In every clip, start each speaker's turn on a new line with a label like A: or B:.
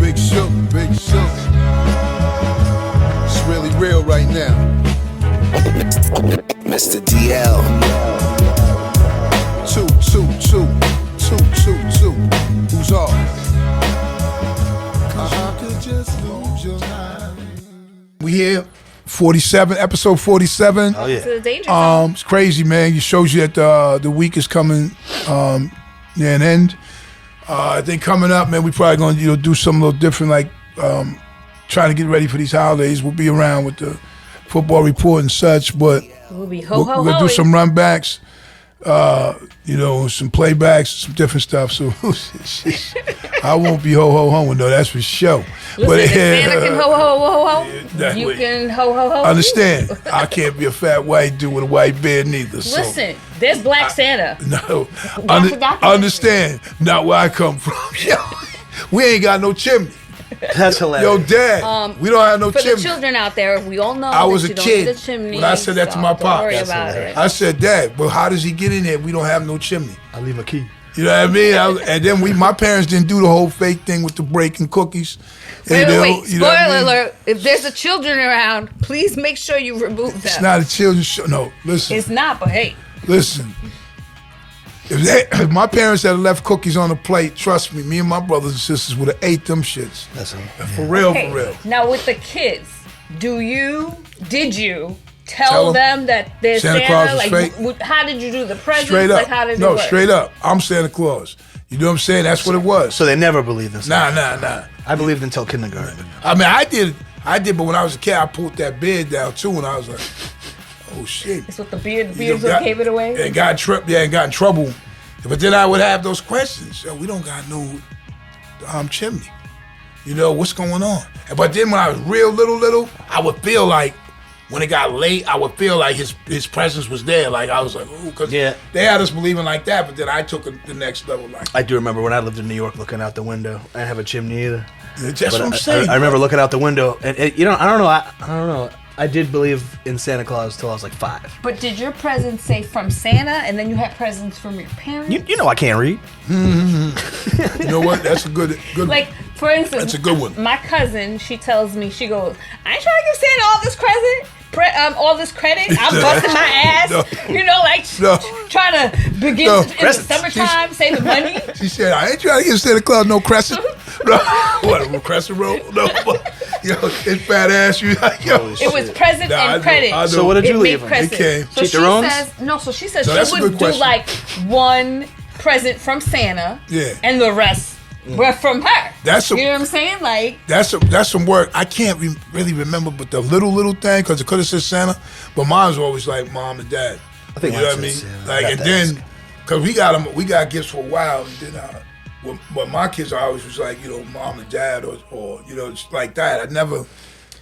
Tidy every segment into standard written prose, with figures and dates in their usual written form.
A: Big Shook, Big Shook. It's really real right now.
B: Mr. DL.
A: 2, 2, 2, 2, 2, 2. Who's off? Cause I could just lose your mind. We here, 47, episode 47.
C: Oh yeah.
D: To the danger zone.
A: It's crazy, man. It shows you that the week is coming near an end. I think coming up, man, we probably gonna do something a little different, like trying to get ready for these holidays. We'll be around with the football report and such, but
D: We'll be
A: we're gonna do some run backs, some playbacks, some different stuff. So I won't be ho-ho-hoing though, that's for sure.
D: Listen, if Santa can ho-ho-ho-ho, you can ho-ho-ho.
A: Understand, I can't be a fat white dude with a white beard neither. So.
D: Listen, there's Black Santa.
A: No,
D: documentary.
A: understand, not where I come from. Yo, we ain't got no chimney.
C: That's hilarious.
A: Yo, Dad, we don't have no
D: For
A: chimney.
D: the children out there, we all know
A: I was
D: that
A: a
D: you don't
A: kid
D: need a chimney.
A: when I said that to my
D: so
A: pop.
D: Don't worry
A: That's
D: about it.
A: I said, Dad, but how does he get in there if we don't have no chimney?
C: I leave a key.
A: You know what I mean? And then my parents didn't do the whole fake thing with the breaking cookies.
D: Wait,
A: You know
D: spoiler
A: what I mean?
D: alert. If there's a children around, please make sure you remove them.
A: It's not a children's show. No, listen.
D: It's not, but hey.
A: Listen, if my parents had left cookies on the plate, trust me and my brothers and sisters would have ate them shits.
C: That's it.
A: For real,
D: Okay,
A: for real.
D: now with the kids, did you tell them that they're
A: Santa
D: Santa?
A: Claus is
D: like,
A: fake?
D: how did you do the presents?
A: Straight up.
D: Like, how did it
A: No,
D: work?
A: straight up. I'm Santa Claus. You know what I'm saying? That's what it was.
C: So they never believed in Santa.
A: Nah.
C: I believed until kindergarten.
A: I mean, I did, but when I was a kid, I pulled that beard down too, and I was like, oh shit.
D: It's with the beard. The
A: You know,
D: beards what gave it away.
A: And got in trouble. But then I would have those questions. Yo, we don't got no chimney. You know, what's going on? But then when I was real little, I would feel like, when it got late, I would feel like his presence was there. Like, I was like, ooh, because
C: Yeah.
A: they had us believing like that, but then I took it the next level. Like,
C: I do remember when I lived in New York looking out the window. I didn't have a chimney either.
A: that's
C: But
A: what I'm saying.
C: I remember looking out the window, and I don't know. I did believe in Santa Claus till I was like 5.
D: But did your presents say from Santa, and then you had presents from your parents?
C: You know I can't read.
A: You know what? That's a good
D: Like, for instance,
A: That's a good one.
D: My cousin, she tells me, she goes, I ain't trying to give Santa all this all this credit. I'm busting my ass.
A: No.
D: Trying to begin
A: No.
D: in the summertime, saving money.
A: She said, I ain't trying to give Santa Claus no crescent. No. What, a crescent roll? No. Yo, it's fat ass. You like, yo.
D: It was present
A: Nah, I
D: and
A: know,
D: credit.
A: I know.
C: So what did you
D: It
C: leave
D: made
C: them?
D: presents.
A: It came.
D: So
C: Cheat
D: she
C: their owns?
D: says, she says
A: So
D: she
A: that's a
D: would
A: good
D: do
A: question.
D: like one present from Santa,
A: Yeah.
D: and the rest were from her.
A: That's
D: you know what I'm saying? Like,
A: That's some work. I can't really remember, but the little thing, because it could have said Santa, but mine was always like Mom and Dad.
C: I think
A: you know
C: mine
A: what I mean?
C: said Santa.
A: Like,
C: I
A: and
C: got to
A: then,
C: ask.
A: because we got gifts for a while, and then but my kids I always was like, Mom and Dad, or just like that. I never,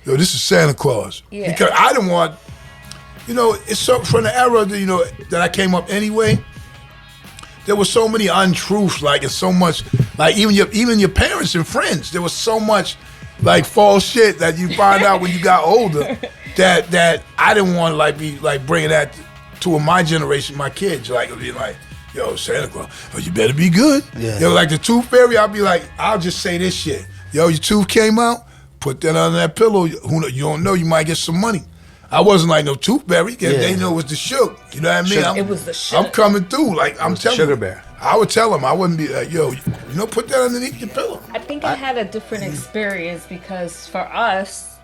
A: this is Santa Claus.
D: Yeah.
A: Because I didn't want, it's so from the era that, that I came up anyway. There were so many untruths, and so much, even your parents and friends. There was so much, false shit that you find out when you got older. That I didn't want to be bringing that to my generation, my kids. Be like, yo, Santa Claus, you better be good.
C: Yeah.
A: Like the tooth fairy, I'll be like, I'll just say this shit. Yo, your tooth came out. Put that under that pillow. You don't know, you might get some money. I wasn't like no tooth fairy. They know it was the shook. You know what I mean?
D: it was the shook.
A: I'm coming through. I'm telling
C: sugar
A: you.
C: bear.
A: I would tell him. I wouldn't be like, yo, put that underneath your pillow.
D: I think I had a different experience because for us,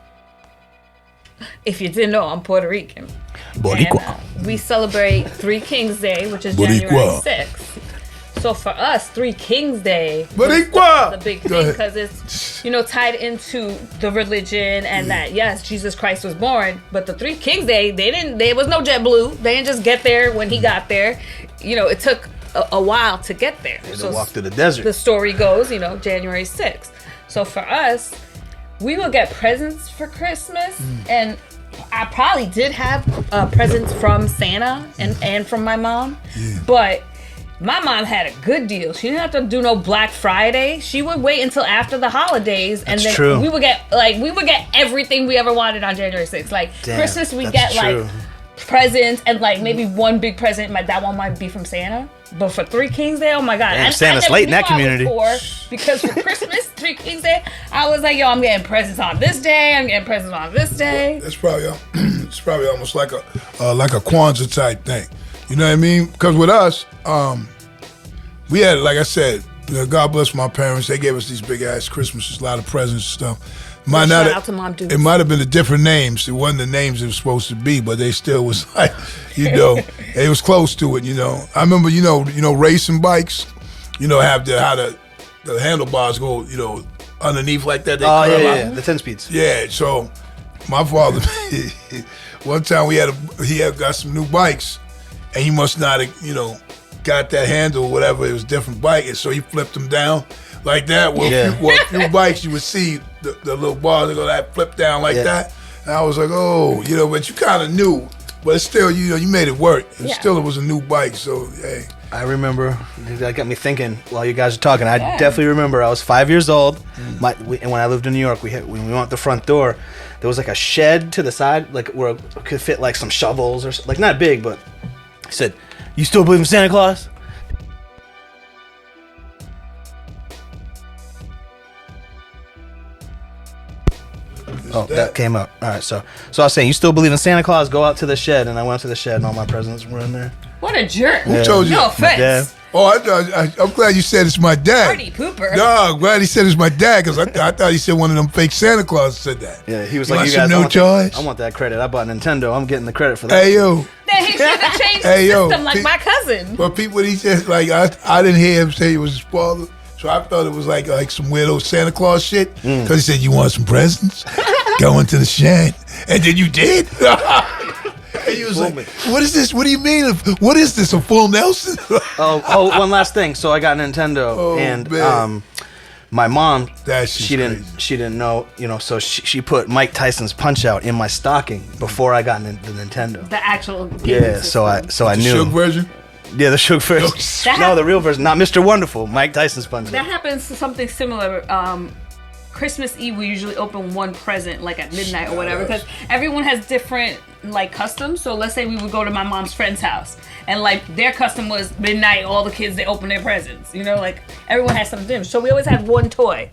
D: if you didn't know, I'm Puerto Rican.
C: Boricua.
D: And, we celebrate Three Kings Day, which is
A: Boricua.
D: January 6th. So for us, Three Kings Day
A: Boricua.
D: was the big
A: Go
D: thing
A: ahead.
D: because it's, tied into the religion and that, yes, Jesus Christ was born. But the Three Kings Day, there was no JetBlue. They didn't just get there when he got there. It took a while to get there.
C: They had to walk through the desert.
D: The story goes, January 6th. So for us, we would get presents for Christmas, and I probably did have presents from Santa and from my mom, but my mom had a good deal. She didn't have to do no Black Friday. She would wait until after the holidays, and then
C: true.
D: we would get everything we ever wanted on January 6th.
C: Damn,
D: Christmas, we
C: that's
D: get
C: true.
D: presents and like maybe one big present. That one might be from Santa. But for Three Kings Day, oh my God.
C: Damn,
D: I
C: Santa's
D: never
C: late in
D: knew
C: that
D: I was
C: community.
D: poor, because for Christmas, Three Kings Day, I was like, yo, I'm getting presents on this day. I'm getting presents on this day.
A: That's probably it's probably almost like a Kwanzaa type thing. You know what I mean? Because with us, we had, like I said, God bless my parents. They gave us these big ass Christmases, a lot of presents and stuff.
D: Shout out to Mom Dukes.
A: It might have been the different names. It wasn't the names it was supposed to be, but they still was like, it was close to it. I remember, racing bikes, have how the handlebars go, underneath like that. They
C: Oh
A: curve out.
C: yeah, the 10 speeds.
A: Yeah, so my father, one time he had got some new bikes, and he must not have, got that handle or whatever. It was a different bike, and so he flipped them down like that. Well, a few bikes you would see the little bars that go that flip down like that. And I was like, oh, but you kind of knew, but it's still, you made it work. It was a new bike, so hey.
C: I remember, that got me thinking while you guys were talking. I definitely remember I was 5 years old, and when I lived in New York, when we went out the front door, there was like a shed to the side, like where it could fit like some shovels or like not big, but he said, "You still believe in Santa Claus?" Oh, that came up. All right, so I was saying, you still believe in Santa Claus? Go out to the shed, and I went to the shed, and all my presents were in there.
D: What a jerk.
A: Who told you?
D: No
C: My dad.
D: offense.
A: Oh, I'm glad you said it's my dad.
D: Party pooper.
A: No, I'm glad he said it's my dad, because I thought he said one of them fake Santa Claus said that.
C: Yeah, he was
A: You
C: like,
A: want
C: "You
A: some
C: guys,
A: no charge?
C: I want that credit. I bought Nintendo. I'm getting the credit for that."
A: Hey, yo.
D: Then he should have changed
A: Hey,
D: the
A: yo,
D: system like my cousin.
A: But people, he said, like, I didn't hear him say it was his father, so I thought it was like some weirdo Santa Claus shit, because he said, you want some presents? Go into the shed. And then you did? And he was like, what is this? What do you mean? What is this, a full Nelson?
C: Oh, one last thing. So I got Nintendo,
A: Oh,
C: and
A: man.
C: my mom,
A: That shit's
C: she didn't know, so she put Mike Tyson's Punch Out in my stocking before I got the Nintendo.
D: The actual gaming
C: Yeah, so I
D: system.
C: knew.
A: Suge version?
C: Yeah, the Suge version.
D: That
C: No, the real version, not Mr. Wonderful. Mike Tyson's Punch
D: That
C: Out.
D: happens to something similar. Christmas Eve, we usually open one present like at midnight or whatever, because everyone has different like customs. So let's say we would go to my mom's friend's house, and like their custom was midnight. All the kids, they open their presents. Like everyone has something different. So we always had one toy,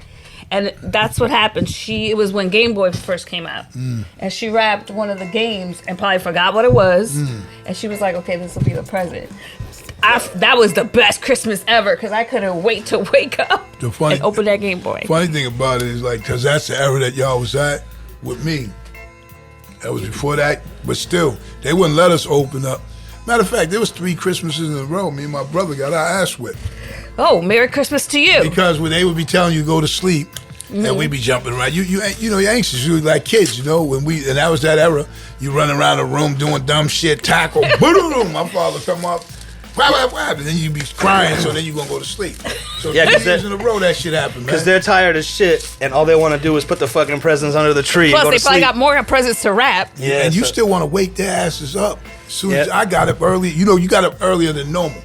D: and that's what happened. It was when Game Boy first came out, and she wrapped one of the games and probably forgot what it was, and she was like, "Okay, this will be the present." That was the best Christmas ever, because I couldn't wait to wake up and open that Game Boy.
A: Funny thing about it is, like, because that's the era that y'all was at with me. That was before that, but still, they wouldn't let us open up. Matter of fact, there was 3 Christmases in a row me and my brother got our ass whipped.
D: Oh, Merry Christmas to you.
A: Because when they would be telling you to go to sleep, and we'd be jumping around. You're anxious. You're like kids, and that was that era. You run around the room doing dumb shit, tackle, boom, my father come up, whap, and then you be crying, so then you're going to go to sleep. So 3 years in a row that shit happened, man.
C: Because they're tired as shit, and all they want to do is put the fucking presents under the tree
D: Plus,
C: and go
D: they
C: to
D: probably
C: sleep.
D: got more presents to wrap.
C: Yeah,
A: and you
C: so-
A: still want to wake their asses up. As soon as
C: Yep.
A: I got up early, you got up earlier than normal.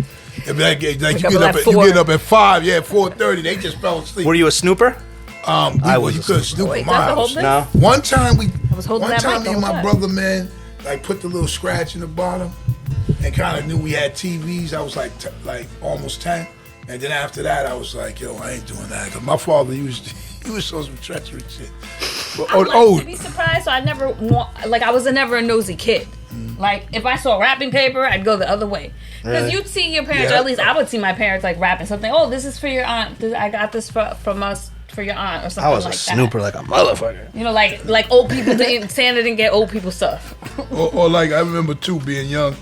A: If like you
D: up
A: get
D: at
A: up, you
D: 4.
A: get up at 5, 4:30. They just fell asleep.
C: Were you a snooper? I was
A: You
C: a
A: couldn't snoop
D: Wait,
A: in
D: that's
A: my
D: the whole
A: house.
D: thing?
C: No.
A: One time
D: was holding
A: one
D: that
A: time
D: mic the
A: me and
D: whole
A: my
D: time.
A: brother, man, like put the little scratch in the bottom, and kind of knew we had TVs. I was like almost 10, and then after that, I was like, yo, I ain't doing that. Cause my father he was on some treacherous shit. But,
D: To be surprised, so I never I was never a nosy kid. Like if I saw wrapping paper, I'd go the other way. Because
C: Really?
D: you'd see your parents,
A: Yeah.
D: or at least I would see my parents like wrapping something. Oh, this is for your aunt. I got this from us for your aunt or something
C: I was
D: like
C: a snooper
D: that.
C: like a motherfucker.
D: Like old people didn't. Santa didn't get old people stuff.
A: or like I remember too being young.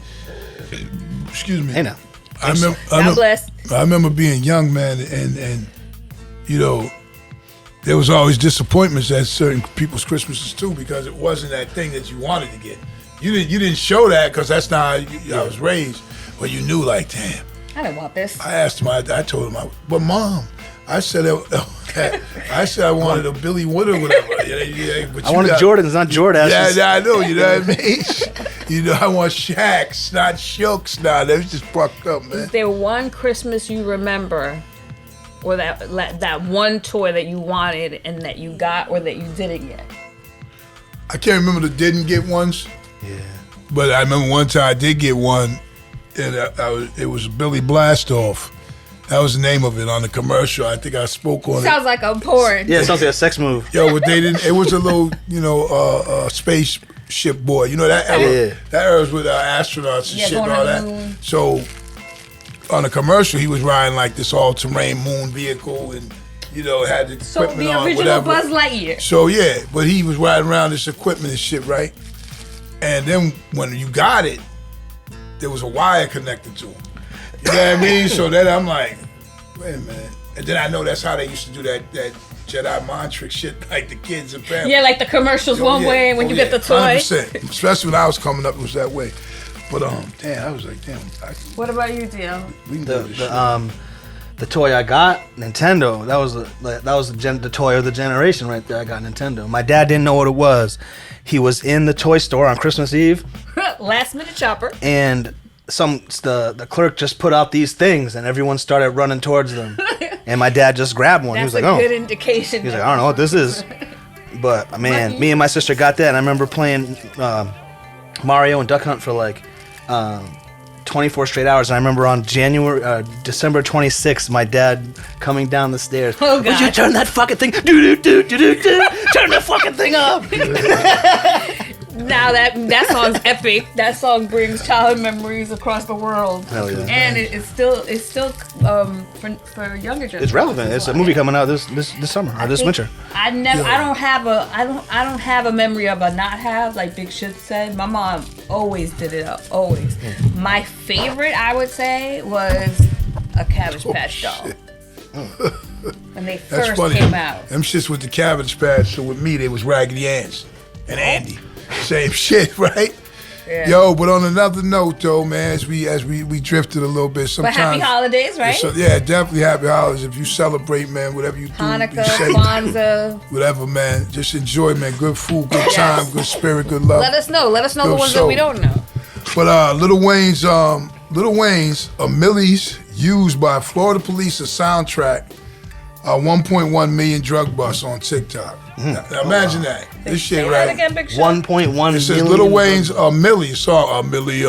A: Excuse me.
C: Hey now.
D: God bless.
A: I remember being young, man, and there was always disappointments at certain people's Christmases too, because it wasn't that thing that you wanted to get. You didn't show that because that's not how I was raised, but you knew like, damn.
D: I didn't want this.
A: I asked him. I told him, but Mom, I said I wanted a Billy Wood or whatever. But
C: I wanted Jordans, not Jordashes.
A: Yeah, I know. You know what I mean? I want Shaqs, not Shooks. Nah, that was just fucked up, man.
D: Is there one Christmas you remember, or that one toy that you wanted and that you got or that you didn't get?
A: I can't remember the didn't get ones.
C: Yeah.
A: But I remember one time I did get one, and it was Billy Blastoff. That was the name of it on the commercial. I think I spoke on
D: Sounds like a porn.
C: Yeah, it sounds like a sex move.
A: it. Yo, but they didn't. It was a little, spaceship boy. You know that era.
C: Yeah.
A: That era was with astronauts and
D: Yeah,
A: shit and
D: going
A: all
D: on the
A: that.
D: moon.
A: So on the commercial, he was riding like this all-terrain moon vehicle, and had the
D: So
A: equipment
D: the
A: on,
D: original
A: whatever.
D: Buzz Lightyear.
A: So yeah, but he was riding around this equipment and shit, right? And then when you got it, there was a wire connected to him. You know what I mean? So then I'm like, wait a minute. And then I know that's how they used to do that Jedi mind trick shit, like the kids and family.
D: Yeah, like the commercials one way, and when you get the toy.
A: 100%. Especially when I was coming up, it was that way. But damn, I was like, damn.
D: What about you, Dio?
A: We can do this shit.
C: The toy I got, Nintendo. That was the toy of the generation right there. I got Nintendo. My dad didn't know what it was. He was in the toy store on Christmas Eve,
D: Last minute shopper.
C: and the clerk just put out these things, and everyone started running towards them. And my dad just grabbed one.
D: That's
C: he was
D: a
C: like,
D: good
C: "Oh."
D: indication.
C: He's like, "I don't know what this is," but man, me and my sister got that. And I remember playing Mario and Duck Hunt for like 24 straight hours. And I remember on December 26th, my dad coming down the stairs.
D: Oh,
C: Would you
D: God.
C: turn that fucking thing? Do. Turn that fucking thing up.
D: Now that song's epic. That song brings childhood memories across the world.
C: Hell yeah.
D: And it's still for younger generations.
C: It's relevant. It's a movie coming out this summer or this winter.
D: I don't have a memory of a not have, like Big Shit said. My mom always did it up, always. My favorite, I would say, was a Cabbage Patch Doll.
A: shit.
D: When they
A: That's
D: first
A: funny.
D: came out.
A: Them shits with the Cabbage Patch. So with me, they was Raggedy Anns and Andy. Same shit, right?
D: Yeah.
A: Yo, but on another note, though, man, as we drifted a little bit,
D: But
A: sometimes.
D: happy holidays, right?
A: So, yeah, definitely happy holidays. If you celebrate, man, whatever you do,
D: Hanukkah,
A: be safe,
D: Kwanzaa.
A: whatever, man. Just enjoy, man. Good food, good time, good spirit, good love.
D: Let us know. Let us know the
A: Yo,
D: ones
A: so-
D: that we don't know.
A: But Lil Wayne's a Millie's used by Florida police a soundtrack, 1.1 million drug bust on TikTok. Now imagine that. This shit,
D: Say that
A: right?
D: again, Big Shit.
C: 1.1
A: It says
C: million.
A: Lil Wayne's a Millie song, a Millie,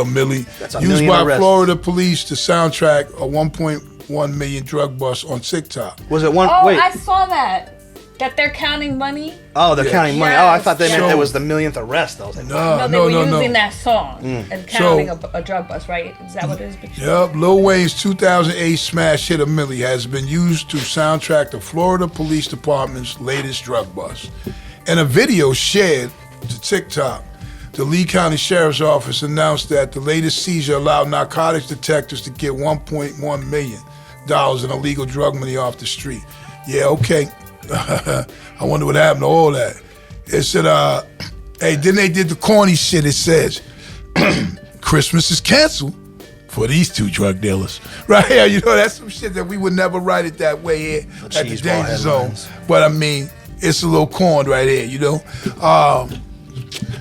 C: That's a
A: used
C: million
A: by
C: arrests.
A: Florida police to soundtrack a 1.1 million drug bust on TikTok.
C: Was it one?
D: Oh,
C: wait.
D: I saw that. That they're counting money.
C: Oh, they're
A: Yeah.
C: counting money.
D: Yes,
C: Oh, I thought they meant
A: yes.
C: it was the millionth arrest. I was like,
D: No, they were using that song and
A: So-
D: counting a drug bust, right? Is that what it is? Big Shit?
A: Yep, Lil Wayne's 2008 smash hit a Millie has been used to soundtrack the Florida Police Department's latest drug bust. In a video shared to TikTok, the Lee County Sheriff's Office announced that the latest seizure allowed narcotics detectives to get $1.1 million in illegal drug money off the street. Yeah, okay. I wonder what happened to all that. It said, hey, then they did the corny shit. It says, Christmas is canceled for these two drug dealers. Right here, that's some shit that we would never write it that way here at the
C: cheeseball
A: Danger Zone.
C: headlines.
A: But I mean, it's a little corn right here,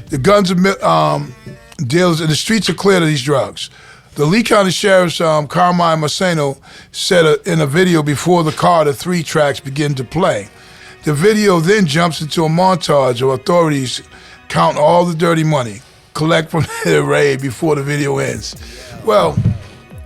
A: The guns of dealers in the streets are clear of these drugs. The Lee County Sheriff's Carmine Marceno said in a video before the Carter 3 tracks begin to play. The video then jumps into a montage of authorities count all the dirty money, collect from the raid before the video ends. Well,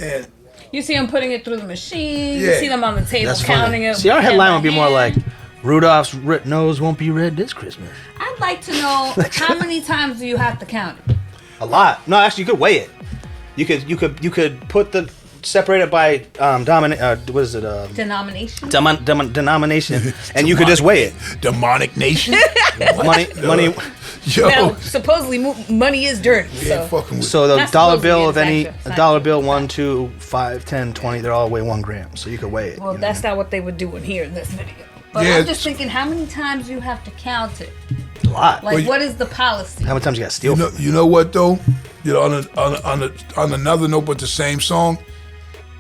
A: and
D: You see them putting it through the machine.
A: Yeah.
D: You see them on the table
C: that's
D: counting
C: funny.
D: it.
C: See, our
D: hand
C: headline
D: by
C: would be more like,
D: hand.
C: Rudolph's nose won't be red this Christmas.
D: I'd like to know how many times do you have to count it?
C: A lot. No, actually, you could weigh it. You could put separate it by what is it?
D: Denomination.
C: Denomination, and you could just weigh it.
A: demonic nation.
C: Money.
A: Yo,
D: Now, supposedly money is dirty.
A: we ain't
D: So
A: fucking with
C: So the
D: That's
C: dollar
D: supposed to
C: bill
D: be
C: of any
D: exact-
C: a dollar bill 1, 2, 5, 10, 20, they're all weigh 1 gram. So you could weigh it.
D: well,
C: you know?
D: that's not what they would do in here in this video. But
A: Yeah,
D: I'm just thinking, how many times you have to count it?
C: a lot.
D: Like,
A: Well,
D: what is the policy?
C: How many times you got to steal?
A: You know what though? On another note, but the same song.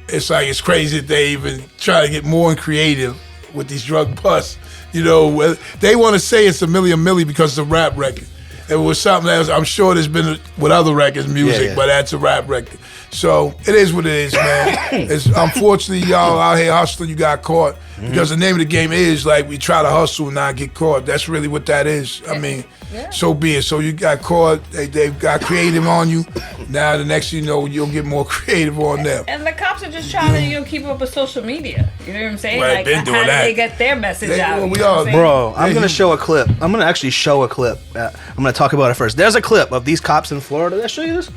A: It's like it's crazy that they even try to get more and creative with these drug busts. They want to say it's a Millie because it's a rap record. It was something else. I'm sure there's been with other records, music,
C: Yeah.
A: but that's a rap record. So it is what it is, man. It's unfortunately y'all out here hustling. You got caught because the name of the game is like we try to hustle and not get caught. That's really what that is. I mean, so be it. So you got caught. They got creative on you. Now the next thing you know, you'll get more creative on them.
D: And the cops are just trying to keep up with social media. You know what I'm saying?
A: Right,
D: like
A: been doing
D: how do
A: that.
D: they get their message out?
A: well,
D: You
A: we
D: know what
A: are-
D: I'm saying?
C: Bro, I'm
A: Yeah,
C: gonna
A: he-
C: show a clip. I'm gonna actually show a clip. I'm gonna talk about it first. There's a clip of these cops in Florida. Did I show you this?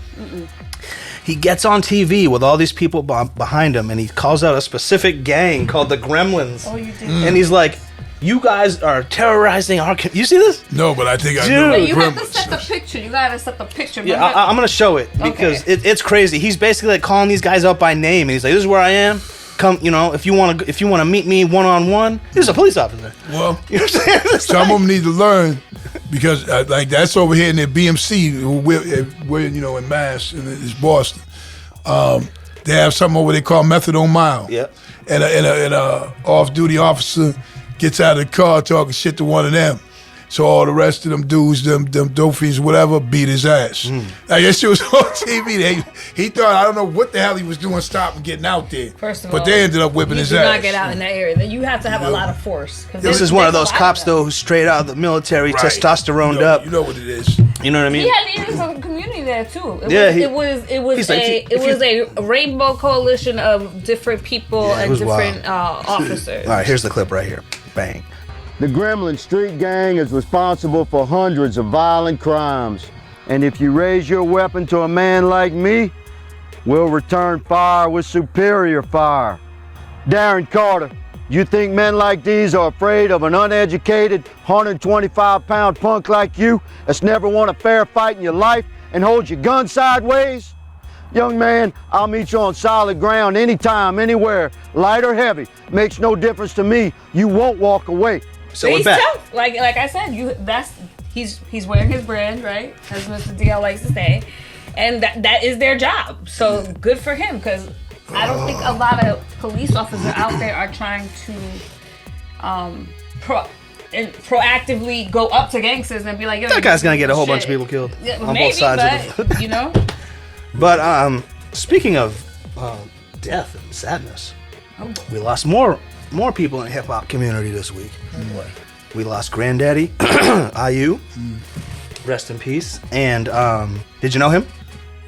C: He gets on TV with all these people behind him, and he calls out a specific gang called the Gremlins.
D: Oh, you did.
C: And he's like, "You guys are terrorizing our." You see this?
A: No, but I think I
C: Dude.
A: know.
C: But
D: You have to
A: Gremlins.
D: set the picture. You gotta set the picture.
C: Yeah,
D: Remember-
C: I'm gonna show it because
D: Okay.
C: it's crazy. He's basically like calling these guys out by name, and he's like, "This is where I am. Come, if you want to meet me one on one." This is a police officer.
A: Well,
C: You know what I'm saying? It's
A: some
C: like-
A: of them need to learn because like that's over here in the BMC, we're in Mass, and it's Boston. They have something over they call methadone mile.
C: Yeah.
A: And a off-duty officer gets out of the car talking shit to one of them. So all the rest of them dudes, them dope fiends, whatever, beat his ass. Like that shit was on TV. He thought, I don't know what the hell he was doing, stopping getting out there.
D: First of
A: but
D: all,
A: they ended up whipping
D: you
A: his
D: do
A: ass.
D: not get out in that area. Then you have to have a lot of force. 'cause
C: This
D: there's-
C: is one of
D: there's
C: those
D: a lot
C: cops
D: of them.
C: though who's straight out of the military,
A: Right.
C: testosteroned up.
A: You know what it is.
C: You know what I mean?
D: He had leaders of the community there too.
C: Yeah,
D: it was
C: he's like, if
D: a rainbow coalition of different people
C: Yeah, it
D: and
C: was
D: different officers.
C: All right, here's the clip right here. Bang.
B: The Gremlin Street Gang is responsible for hundreds of violent crimes. And if you raise your weapon to a man like me, we'll return fire with superior fire. Darren Carter, you think men like these are afraid of an uneducated 125-pound punk like you that's never won a fair fight in your life and holds your gun sideways? Young man, I'll meet you on solid ground anytime, anywhere, light or heavy. Makes no difference to me. You won't walk away.
C: So
D: He's
C: we're back.
D: tough. Like I said, he's wearing his brand, right? As Mr. DL likes to say, and that is their job. So good for him, because I don't think a lot of police officers out there are trying to proactively go up to gangsters and be like, "Yo,
C: That guy's gonna get a whole
D: shit."
C: bunch of people killed
D: Yeah,
C: on
D: maybe,
C: both sides
D: but,
C: of
D: you know.
C: But speaking of death and sadness, we lost more people in the hip hop community this week. We lost Granddaddy, IU, rest in peace. And did you know him?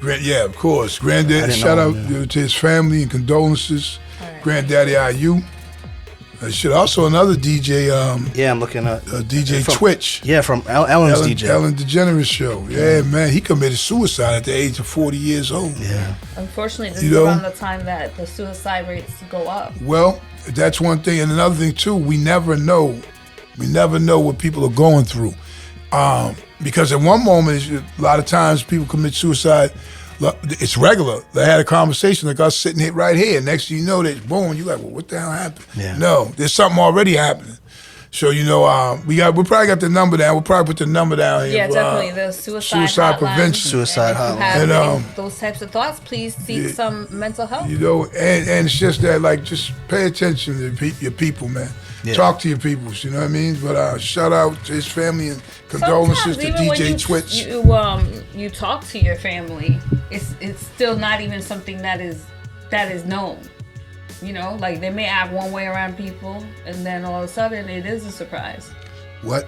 A: Yeah, of course.
C: I
A: Granddaddy,
C: didn't
A: shout
C: know
A: out
C: him,
A: to his family and condolences. Granddaddy IU. Shit, also another DJ,
C: Yeah, I'm looking at
A: DJ
C: from-
A: Twitch.
C: Yeah, from Ellen's DJ.
A: Ellen DeGeneres show. Yeah, man, he committed suicide at the age of 40 years old.
C: Yeah.
D: Unfortunately, this
A: You
D: is
A: know?
D: around the time that the suicide rates go up.
A: Well, that's one thing, and another thing too. We never know. We never know what people are going through, because at one moment, a lot of times people commit suicide. It's regular. They had a conversation like us sitting here right here. Next thing you know, that boom, you're like, well, what the hell happened?
C: Yeah.
A: No, there's something already happening. So we probably got the number down. We'll probably put the number down here.
D: Yeah,
A: for,
D: definitely. The suicide
A: suicide
D: hotline.
A: prevention.
C: Suicide
D: And if you
C: hotline.
D: have
A: And,
D: any those types of thoughts, please seek some mental health.
A: And it's just that, like, just pay attention to your people, man.
C: Yeah.
A: Talk to your peoples, you know what I mean? But shout out to his family and condolences
D: Sometimes,
A: to
D: even when
A: DJ Twitch.
D: you talk to your family, it's still not even something that is known. You know, like they may act one way around people, and then all of a sudden it is a surprise.
A: What?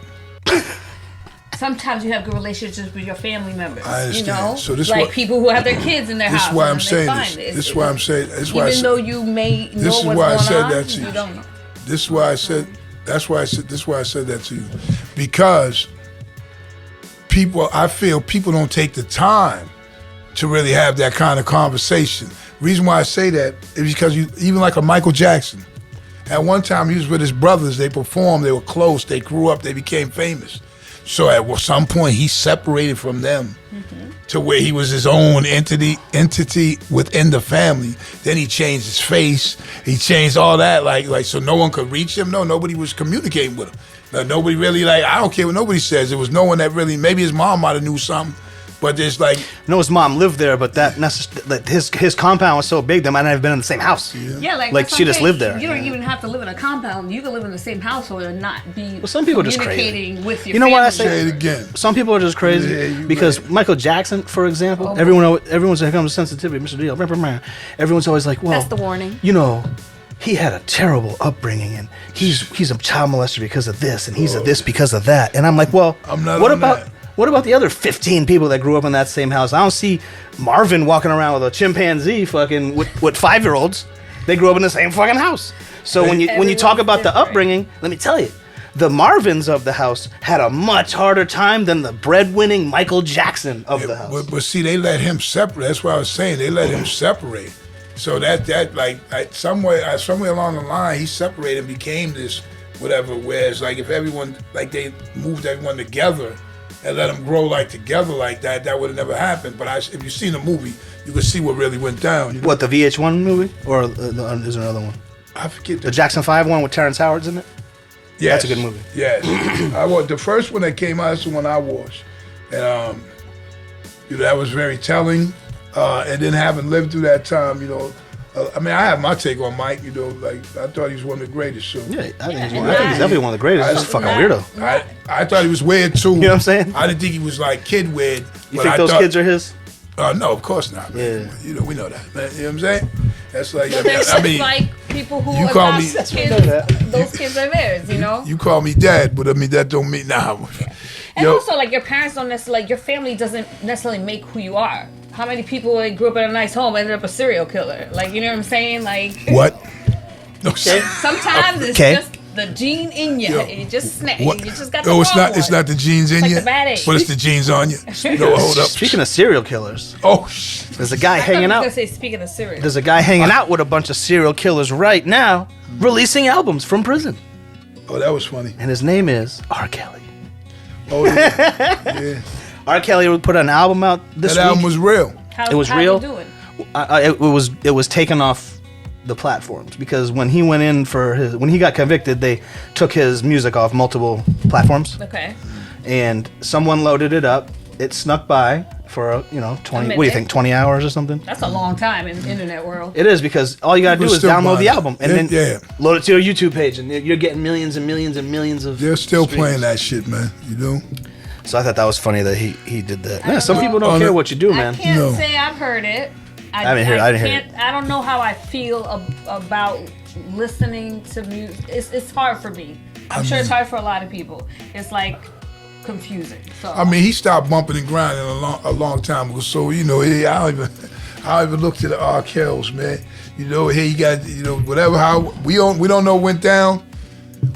D: Sometimes you have good relationships with your family members.
A: I understand.
D: You know,
A: So this
D: like
A: what-
D: people who have their kids in their
A: This
D: house.
A: is why
D: and
A: I'm
D: then
A: saying
D: they
A: this.
D: find it.
A: This is why I'm saying. This is why I
D: Even
A: said.
D: though you may know
A: This is
D: what's
A: why I
D: going
A: said
D: on,
A: that to you.
D: you don't know.
A: This is why I said. That's why I said. This is why I said that to you, because I feel people don't take the time to really have that kind of conversation. Reason why I say that is because even like a Michael Jackson, at one time he was with his brothers. They performed. They were close. They grew up. They became famous. So at some point he separated from them to where he was his own entity within the family. Then he changed his face. He changed all that. Like so no one could reach him. No, nobody was communicating with him. Nobody really, I don't care what nobody says. There was no one that really, maybe his mom might have knew something, But there's like,
C: I know his mom lived there, but that his compound was so big they might not have been in the same house.
D: Yeah, like
C: Like,
D: that's
C: she
D: what I'm
C: just
D: saying.
C: lived there.
D: You don't even have to live in a compound. You can live in the same household and not be
C: Well, some people are just crazy.
D: communicating with your
C: You know what I
D: family.
A: say it again.
C: Some people are just crazy
A: Yeah, you
C: because
A: right.
C: Michael Jackson, for example,
D: Oh,
C: everyone's when it comes to sensitivity, Mr. Deal, everyone's always like, well,
D: That's the warning.
C: You know, he had a terrible upbringing and he's a child molester because of this and he's a this because of that. And I'm like, well,
A: I'm not
C: what
A: on
C: about
A: that.
C: what about the other 15 people that grew up in that same house? I don't see Marvin walking around with a chimpanzee fucking with 5-year-olds. They grew up in the same fucking house. So when you talk
D: Everyone's
C: about the
D: different.
C: upbringing, let me tell you, the Marvins of the house had a much harder time than the breadwinning Michael Jackson of the house.
A: But see, they let him separate. That's what I was saying. They let him separate. So that like somewhere along the line, he separated and became this whatever. Whereas like if everyone like they moved everyone together and let them grow like together like that, that would have never happened. But if you've seen the movie, you can see what really went down. You know?
C: What, the VH1 movie? Or is there another one?
A: I forget
C: The Jackson 5 one with Terrence Howard's in it?
A: Yes.
C: That's a good movie.
A: Yes. The first one that came out, that's the one I watched. And that was very telling. And then having lived through that time, I mean, I have my take on Mike, like I thought he was one of the greatest. So
C: Yeah, I think he's
D: and
C: definitely one of the greatest. He's just a fucking weirdo.
A: I thought he was weird too.
C: You know what I'm saying?
A: I didn't think he was like kid weird.
C: You think those kids are his?
A: No, of course not. Man.
C: Yeah.
A: We know that, man. You know what I'm saying? That's like,
D: But there's
A: I mean,
D: like people who
A: you call
D: adopt
A: me-
D: kids, those kids are theirs,
A: you call me dad, but I mean that don't mean nah.
D: And
A: Yo,
D: also, like, your parents don't necessarily, like, your family doesn't necessarily make who you are. How many people like, grew up in a nice home ended up a serial killer? Like, you know what I'm saying? Like,
A: what? No,
D: sometimes it's
C: Okay.
D: just the gene in you.
A: Yo,
D: You just snap.
A: what?
D: You just got the
A: No, it's
D: wrong
A: not. It's
D: one.
A: not the genes in
D: like
A: you,
D: the bad egg.
A: but it's the genes on you. No, hold up.
C: Speaking of serial killers,
A: Oh,
C: there's a guy
D: I thought you
C: hanging
D: was
C: out.
D: gonna say, speaking of cereal.
C: There's a guy hanging out with a bunch of serial killers right now, releasing albums from prison.
A: oh, that was funny.
C: And his name is R. Kelly.
A: Oh, yeah. Yeah.
C: R. Kelly would put an album out this
A: That album
C: week.
A: was real.
D: How,
C: it was
D: how
C: real.
D: You doing?
C: It was taken off the platforms because when he went in when he got convicted, they took his music off multiple platforms,
D: Okay.
C: and someone loaded it up. It snuck by for 20. What do you
D: minute.
C: think? 20 hours or something?
D: That's a long time in the internet world.
C: It is, because all you gotta do
A: People
C: is
A: still
C: download
A: buy
C: the
A: it.
C: album and
A: Yeah,
C: then
A: yeah.
C: load it to your YouTube page, and you're getting millions and millions and millions of.
A: They're still
C: streams.
A: playing that shit, man. You know?
C: So I thought that was funny that he did that. Yeah,
D: don't
C: some
D: know.
C: people don't
A: On
C: care
A: it-
C: what you do, man.
D: I can't
A: No.
D: say I've heard it.
C: I didn't hear it.
D: I don't know how I feel about listening to music. It's hard for me. I'm sure it's hard for a lot of people. It's like confusing. So
A: I mean, he stopped bumping and grinding a long time ago. So I don't even look to the R. Kells, man. Here you got whatever how we don't know what went down.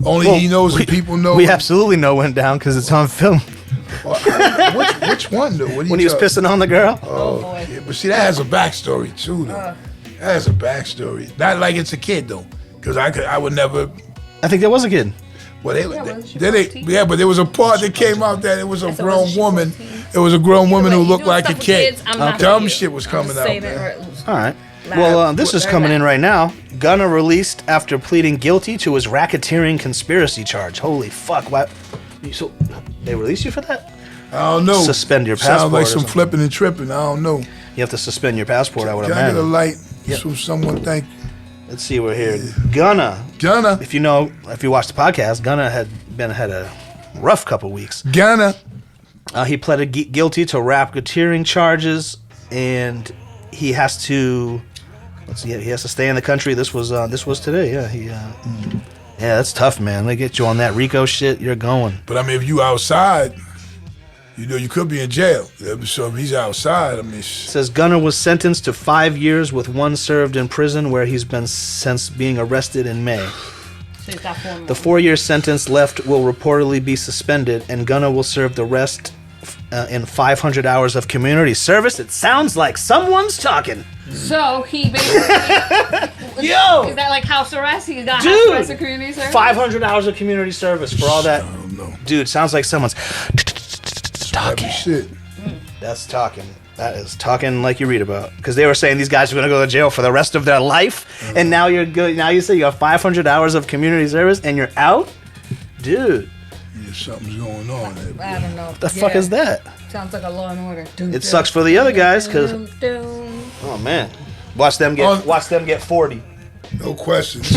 A: Only he knows and people know.
C: We absolutely know went down because it's on film.
A: Which one though? What do
C: When
A: you
C: he was pissing on the girl.
D: oh boy.
A: Yeah, but see, that has a backstory too, though. That has a backstory. Not like it's a kid though, because I would never.
C: I think there was a kid.
A: Well,
D: wasn't she
A: then they
D: 14?
A: but there was a part that came out that it was a
D: I said,
A: grown
D: wasn't she
A: woman.
D: 14?
A: It was a grown woman
D: Either
A: who
D: way,
A: looked
D: you doing
A: like a
D: stuff with
A: kid.
D: kids, I'm not
A: Dumb
D: for you.
A: shit was
D: I'm
A: coming
D: just
A: out,
D: saying
A: man.
D: it
C: All right.
D: Loud.
C: Well, this is
D: Very
C: coming in
D: loud.
C: right now. Gunna released after pleading guilty to his racketeering conspiracy charge. Holy fuck! What? So they released you for that?
A: I don't know.
C: Suspend your
A: Sounds
C: passport
A: like
C: or
A: some
C: something.
A: flipping and tripping. I don't know.
C: You have to suspend your passport. I would
A: Can I get a
C: imagine.
A: light
C: Yep.
A: from someone? Thank you.
C: Let's see. We're here. Gunna.
A: Gunna.
C: If you watched the podcast, Gunna had a rough couple weeks.
A: Gunna.
C: He pleaded guilty to racketeering charges, and he has to. Let's see. He has to stay in the country. This was today. Yeah. Yeah, that's tough, man. They get you on that RICO shit. You're going.
A: But I mean, if you outside, you could be in jail. So if he's outside, I mean,
C: It says Gunna was sentenced to 5 years with 1 served in prison, where he's been since being arrested in May.
D: So he's got 4 more.
C: The 4-year sentence left will reportedly be suspended, and Gunna will serve the rest in 500 hours of community service. It sounds like someone's talking.
D: So he basically.
C: Yo!
D: Is that like house arrest? He got
C: Dude!
D: house arrest or community service?
C: 500 hours of community service for all that.
A: I don't know.
C: Dude, sounds like someone's
A: Heavy
C: talking.
A: shit.
C: That's talking. That is talking like you read about. Because they were saying these guys are going to go to jail for the rest of their life, and now you're good. Now you say you have 500 hours of community service and you're out, dude.
A: Yeah, something's going on there.
D: I don't know.
C: What the fuck is that?
D: Sounds like a Law and Order.
C: It sucks for the other guys because,
D: Dun.
C: oh man, watch them get 40.
A: No questions.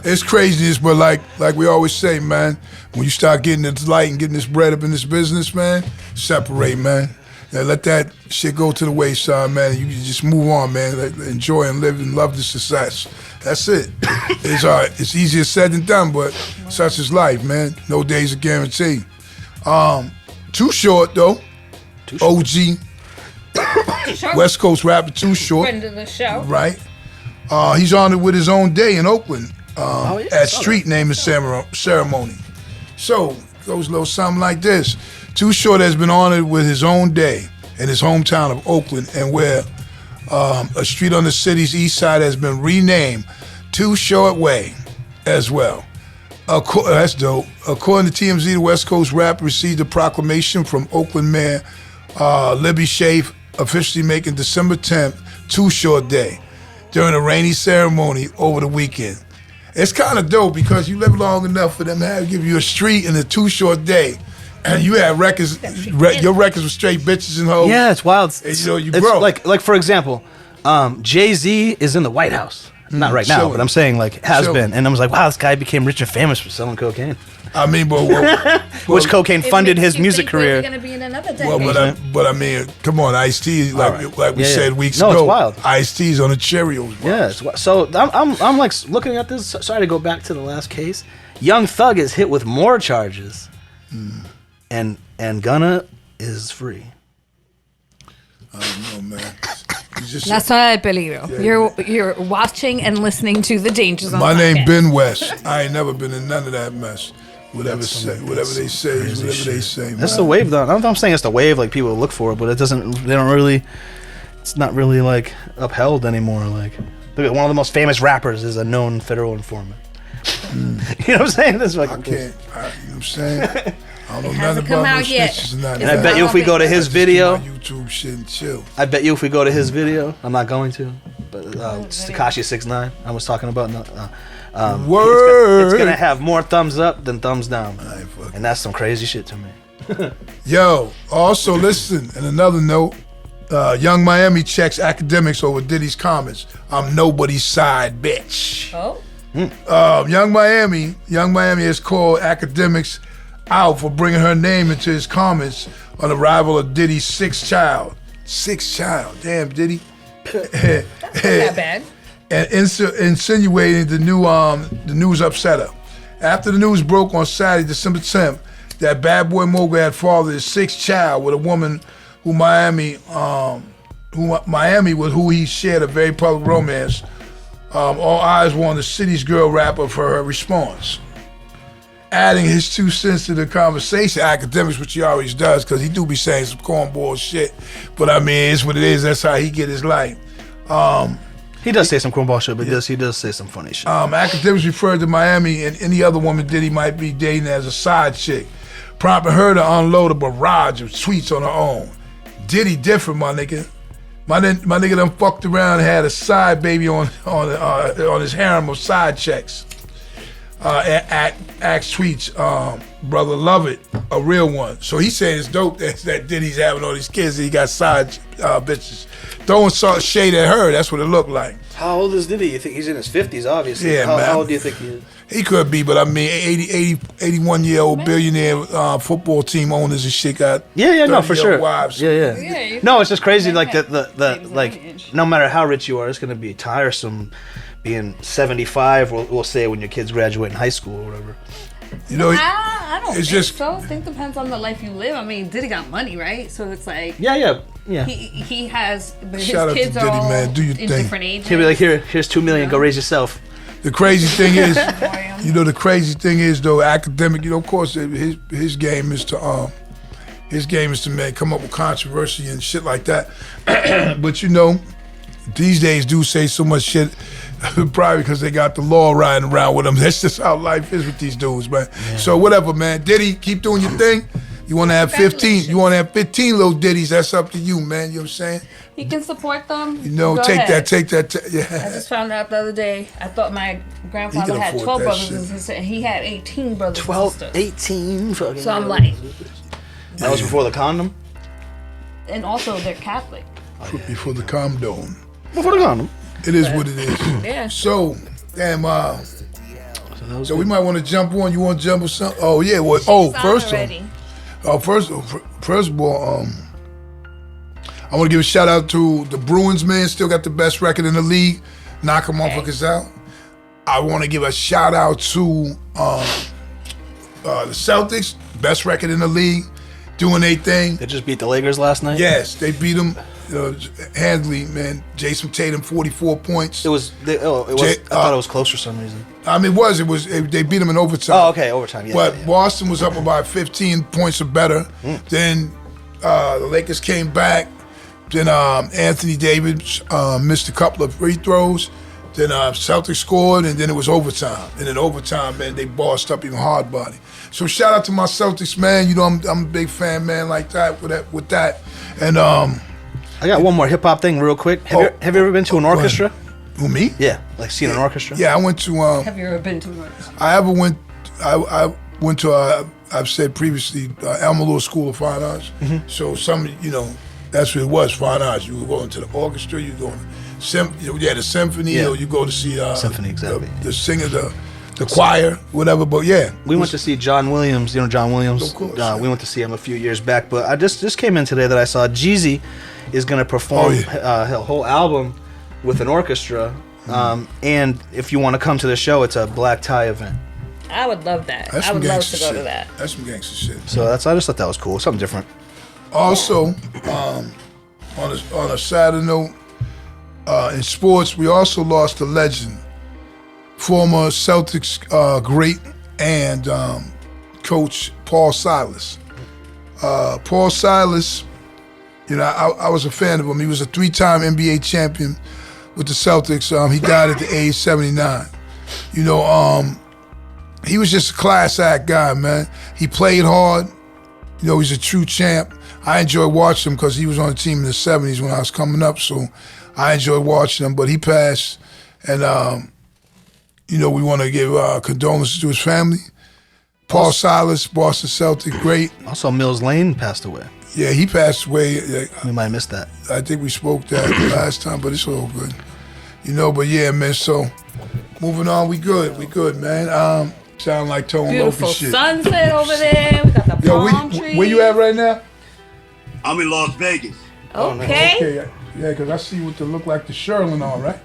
A: It's craziness, but like we always say, man, when you start getting this light and getting this bread up in this business, man, separate, man. Yeah, let that shit go to the wayside, man. You can just move on, man. Enjoy and live and love the success. That's it. It's easier said than done, but such is life, man. No days are guaranteed. Too Short, though. OG.
D: Sure.
A: West Coast rapper Too Short.
D: Friend of the show.
A: Right. He's honored with his own day in Oakland at
C: saw
A: street naming ceremony. So, goes a little something like this. Too Short has been honored with his own day in his hometown of Oakland, and where a street on the city's east side has been renamed Too Short Way as well. That's dope. According to TMZ, the West Coast rapper received a proclamation from Oakland Mayor Libby Schaaf, officially making December 10th Too Short Day during a rainy ceremony over the weekend. It's kind of dope because you live long enough for them to give you a street and a Too Short Day. And you had records, your records were straight bitches and hoes.
C: Yeah, it's wild.
A: And, you grow.
C: Like for example, Jay-Z is in the White House. Not right now,
A: chilling.
C: but I'm saying like has
A: Chilling.
C: been. And I was like, wow, this guy became rich and famous for selling cocaine.
A: I mean, but
C: Which cocaine
D: It
C: funded
D: makes
C: his
D: you
C: music
D: think we're
C: career.
D: gonna be in another decade.
A: well, but I mean, come on, Ice-T, like we
C: Yeah,
A: said
C: yeah.
A: weeks
C: No, it's
A: ago,
C: wild.
A: Ice-T's on the Cheerios. Bro.
C: Yeah, so I'm like looking at this. Sorry to go back to the last case. Young Thug is hit with more charges, and Gunna is free.
A: I don't know, man. It's just-
D: That's not El Peligro. You're watching and listening to the Danger Zone.
A: My name
D: podcast.
A: Ben West. I ain't never been in none of that mess. Whatever they say, is whatever they say.
C: That's
A: man.
C: the wave, though. I'm saying it's the wave. Like people look for it, but it doesn't. They don't really. It's not really like upheld anymore. Like, look at one of the most famous rappers is a known federal informant. You know what I'm saying? This is like
A: I can't. You know what I'm saying? I don't know
D: hasn't
A: nothing
D: come
A: about no
D: out yet.
A: snitches and nothing.
C: And I bet you if we go to his video,
A: My YouTube shit and chill.
C: I bet you if we go to his video, I'm not going to, but Tekashi 6ix9ine I was talking about.
A: Word.
C: It's gonna have more thumbs up than thumbs down,
A: I ain't fucking-
C: and that's some crazy shit to me.
A: Yo, also listen, and another note, Young Miami checks academics over Diddy's comments. I'm nobody's side bitch.
D: Oh,
A: Young Miami has called academics out for bringing her name into his comments on the arrival of Diddy's sixth child. Damn, Diddy.
D: not that bad.
A: And insinuating the news upset her. After the news broke on Saturday, December 10th, that bad boy mogul had fathered his sixth child with a woman who Miami with who he shared a very public romance. All eyes were on the city's girl rapper for her response. Adding his 2 cents to the conversation, academics, which he always does, because he do be saying some cornball shit. But I mean, it's what it is. That's how he get his life.
C: He does say some cornball shit, but he does say some funny shit.
A: Academics referred to Miami and any other woman Diddy might be dating as a side chick, prompting her to unload a barrage of tweets on her own. Diddy different, my nigga. My nigga done fucked around and had a side baby on his harem of side checks. Axe tweets, brother, love it, a real one. So he's saying it's dope that Diddy's having all these kids and he got side bitches. Throwing shade at her, that's what it looked like.
C: How old is Diddy? You think he's in his 50s, obviously.
A: Yeah, man.
C: How old do you think he is?
A: He could be, but I mean, 81-year-old billionaire football team owners and shit got
C: Yeah, no, for
A: 30-year-old
C: sure.
A: wives.
C: Yeah. No, it's just crazy. Like like no matter how rich you are, it's gonna be tiresome being 75. We'll say when your kids graduate in high school or whatever.
A: You know,
D: I don't
A: it's
D: think
A: just-
D: so. I think it depends on the life you live. I mean, Diddy got money, right? So it's like
C: Yeah.
D: he has, but his
A: Shout out to
D: kids are
A: Diddy,
D: all
A: man. Do your
D: in
A: thing.
D: different ages.
C: He'll be like, here's $2 million. Go raise yourself.
A: the crazy thing is, the crazy thing is though, academic. Of course, his game is to man come up with controversy and shit like that. But these days dudes say so much shit. Probably because they got the law riding around with them. That's just how life is with these dudes, man. Yeah. So whatever, man. Diddy, keep doing your thing. You want to have 15? You want to have 15 little Diddies? That's up to you, man. You know what I'm saying?
D: You can support them.
A: Go
D: Take
A: ahead.
D: that.
A: Yeah.
D: I just found out the other day. I thought my grandfather had 12 brothers and sisters, and he had 18 brothers and sisters.
C: 18 fucking.
D: So I'm like,
C: That was before the condom?
D: and also they're Catholic.
A: Before the condom.
C: Before the condom.
A: It is what it is.
D: Yeah.
A: So, damn, so we
C: good.
A: might want to jump on. You want to jump or something? Oh, yeah. Well, first of all, I want to give a shout out to the Bruins, man. Still got the best record in the league. Knock them motherfuckers out. I want to give a shout out to the Celtics, best record in the league, doing their thing.
C: They just beat the Lakers last night.
A: Yes, they beat them handily, man. Jason Tatum, 44 points.
C: It was. I thought it was close for some reason.
A: I mean, they beat them in overtime.
C: Oh, okay, overtime. Yeah.
A: But
C: yeah.
A: Boston was up about 15 points or better. Then the Lakers came back. Then Anthony Davis missed a couple of free throws. Then Celtics scored, and then it was overtime. And in overtime, man, they bossed up even hard body. So shout out to my Celtics, man. You know, I'm a big fan, man, like that with that. And
C: I got one more hip hop thing real quick. Have you ever been to an orchestra?
A: who, me?
C: Yeah, like seen an orchestra.
A: Yeah, I went to.
D: Have you ever been to one?
A: I went to. I've said previously, Alma School of Fine Arts. So that's what it was, fine arts. You were going to the orchestra, you go the symphony,
C: Yeah.
A: or you go to see
C: Symphony, exactly.
A: the singer, the choir, whatever. But yeah,
C: We went to see John Williams. You know John Williams?
A: Of course.
C: We went to see him a few years back. But I just came in today that I saw Jeezy is going to perform a whole album with an orchestra. And if you want to come to the show, it's a black tie event.
D: I would love that.
A: That's
D: I
A: some
D: would love
A: gangster
D: to go
A: shit.
D: to that.
A: That's some gangster shit.
C: So I just thought that was cool. Something different.
A: Also, on a sadder note, in sports, we also lost a legend, former Celtics great and coach Paul Silas. Paul Silas, I was a fan of him. He was a 3-time NBA champion with the Celtics. He died at the age 79. He was just a class act guy, man. He played hard. He's a true champ. I enjoyed watching him because he was on the team in the 70s when I was coming up, so I enjoyed watching him. But he passed, and we want to give condolences to his family. Paul Silas, Boston Celtic, great.
C: Also, Mills Lane passed away.
A: Yeah, he passed away.
C: We might have missed that.
A: I think we spoke that last time, but it's all good. But yeah, man, so moving on, we good, man. Sound like Tone
D: Beautiful
A: Lopi shit.
D: sunset over there. We got the palm trees.
A: Where you at right now?
E: I'm in Las Vegas.
D: Okay.
A: Okay, yeah, because I see what they look like the Sherlin on, right?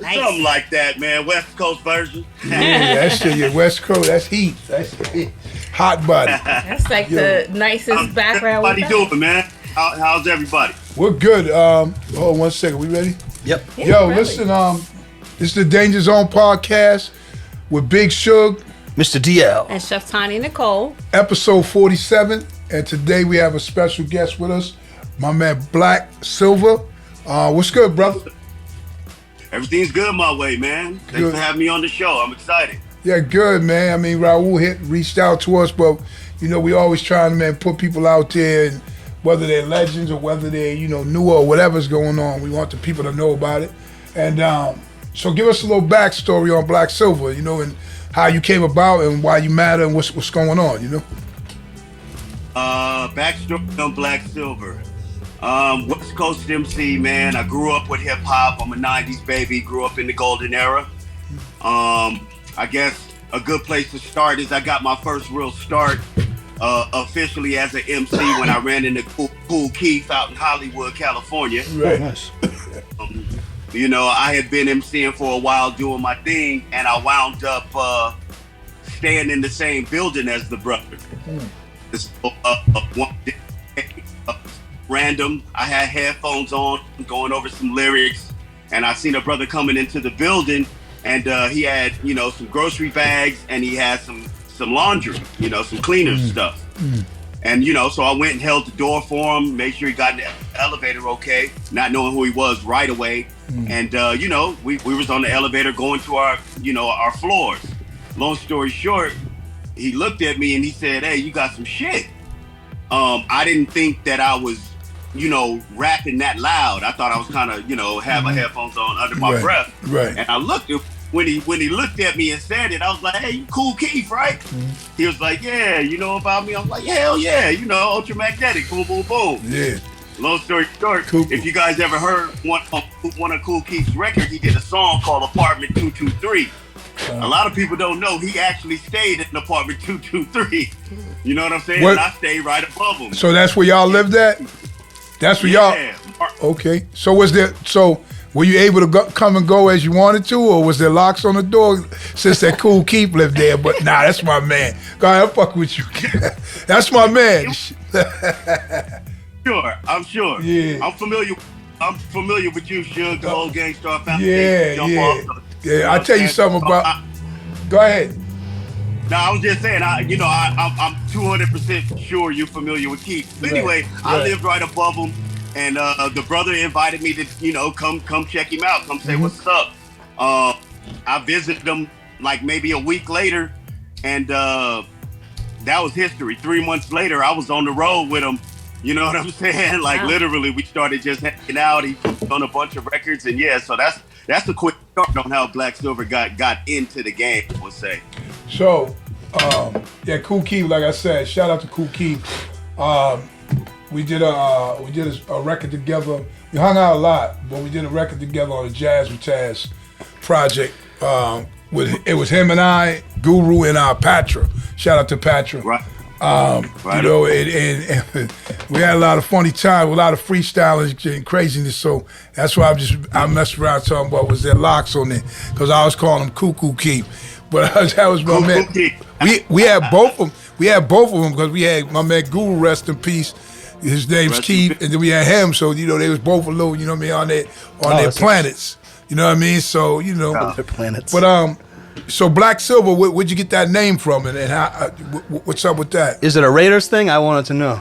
D: Nice.
E: Something like that, man. West Coast version.
A: Yeah, that shit, yeah, West Coast, that's heat. That's heat. Hot body.
D: That's like the nicest background.
E: How
D: we've
E: you
D: had.
E: doing, man? How's everybody?
A: We're good. Hold on 1 second, we ready?
C: Yep.
D: Yeah,
A: Yo,
D: really.
A: listen, this is the Danger Zone podcast with Big Shug,
C: Mr. DL.
D: And Chef Tani Nicole.
A: episode 47. And today we have a special guest with us, my man Black Silver. What's good, brother?
E: Everything's good my way, man. Thanks
A: Good.
E: for having me on the show. I'm excited.
A: Yeah, good, man. I mean, Raul reached out to us, but, we always trying to, man, put people out there, and whether they're legends or whether they're, new or whatever's going on, we want the people to know about it. And so give us a little backstory on Black Silver, and how you came about and why you matter and what's going on,
E: Backstory on Black Silver. West Coast MC, man. I grew up with hip hop. I'm a 90s baby. Grew up in the golden era. I guess a good place to start is I got my first real start officially as an MC when I ran into Cool Keith out in Hollywood, California.
A: Right.
C: Nice.
E: I had been MCing for a while doing my thing, and I wound up staying in the same building as the brother. So, one day, random, I had headphones on, going over some lyrics, and I seen a brother coming into the building, and he had, some grocery bags, and he had some laundry, some cleaner stuff. And, so I went and held the door for him, made sure he got in the elevator okay, not knowing who he was right away. And, we was on the elevator going to our, our floors. Long story short, he looked at me and he said, "Hey, you got some shit." I didn't think that I was, rapping that loud. I thought I was kind of, have my headphones on under my breath.
A: Right.
E: And I looked, it when he looked at me and said it, I was like, "Hey, you Kool Keith, right?" He was like, "Yeah, you know about me?" I'm like, "Hell yeah, you know, Ultramagnetic, boom, boom, boom."
A: Yeah.
E: Long story short,
A: Cool.
E: if you guys ever heard one of Kool Keith's records, he did a song called Apartment 223. A lot of people don't know he actually stayed in Apartment 223. You know what I'm saying?
A: What?
E: And I stayed right above him.
A: So that's where y'all lived at? That's where y'all.
E: Yeah.
A: Okay. So were you able to come and go as you wanted to, or was there locks on the door since that Kool Keith lived there? But nah, that's my man. Go ahead, I'm fucking with you. That's my man.
E: Sure, I'm sure.
A: Yeah.
E: I'm familiar with you, Suge, the whole Gang Starr Foundation.
A: Yeah,
E: Jump
A: yeah.
E: off,
A: Yeah,
E: you know
A: I'll
E: what
A: tell
E: I'm
A: you
E: saying?
A: something about. Go ahead.
E: No, I was just saying, I'm 200% sure you're familiar with Keith. But anyway, I
A: right.
E: lived right above him, and the brother invited me to, come check him out, come say what's up. I visited him like maybe a week later, and that was history. 3 months later, I was on the road with him. You know what I'm saying? Like literally, we started just hanging out. He put on a bunch of records, and yeah, so that's a quick start on how Black Silver got into the game, we'll say.
A: So, yeah, Kool Keith, like I said, shout out to Kool Keith. We did a record together. We hung out a lot, but we did a record together on the Jazz with Taz project. It was him and I, Guru, and Patra. Shout out to Patra.
E: Right.
A: You know, and we had a lot of funny time, a lot of freestyling and craziness. So that's why I messed around talking about was there locks on there, because I was calling him Cuckoo Keith. But that was my man. We had both of them. We had both of them because we had my man Guru, rest in peace. His name's Keith, and then we had him. So they was both a little, you know what I mean, on their planets. You know what I mean? So
C: Their planets.
A: But so Black Silver, where'd you get that name from, and how? What's up with that?
C: Is it a Raiders thing? I wanted to know.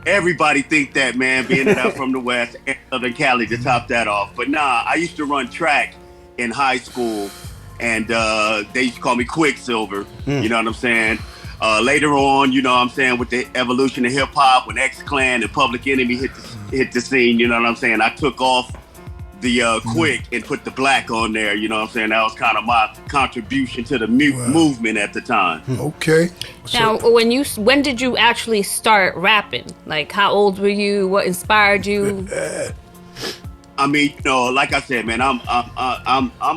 E: Everybody think that, man, being that I'm from the West and Southern Cali, to top that off. But nah, I used to run track in high school, and they used to call me Quicksilver. You know what I'm saying? Later on, you know what I'm saying, with the evolution of hip hop, when X-Clan and Public Enemy hit the scene, you know what I'm saying, I took off the Quick and put the Black on there, you know what I'm saying? That was kind of my contribution to the movement at the time.
A: Okay.
D: Now, when did you actually start rapping? Like, how old were you? What inspired you?
E: I mean, like I said, man, I'm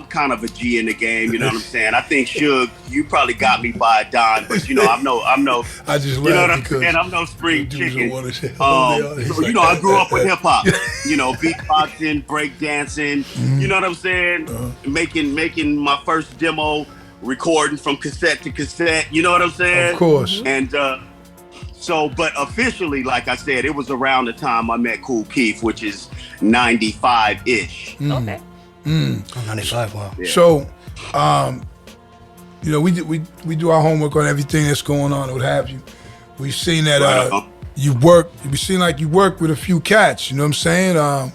E: kind of a G in the game. You know what I'm saying? I think Suge, you probably got me by a dime, but I'm no.
A: I just
E: you know what I'm
A: because
E: saying? I'm no spring chicken.
A: So,
E: you know, I grew up with hip hop. Beatboxing, breakdancing. You know what I'm saying? Making my first demo, recording from cassette to cassette. You know what I'm saying?
A: Of course.
E: And but officially, like I said, it was around the time I met Kool Keith, which is 95-ish.
D: Okay.
C: 95, wow.
E: Yeah.
A: So, we do our homework on everything that's going on, what have you. We've seen that we seen like you work with a few cats, you know what I'm saying?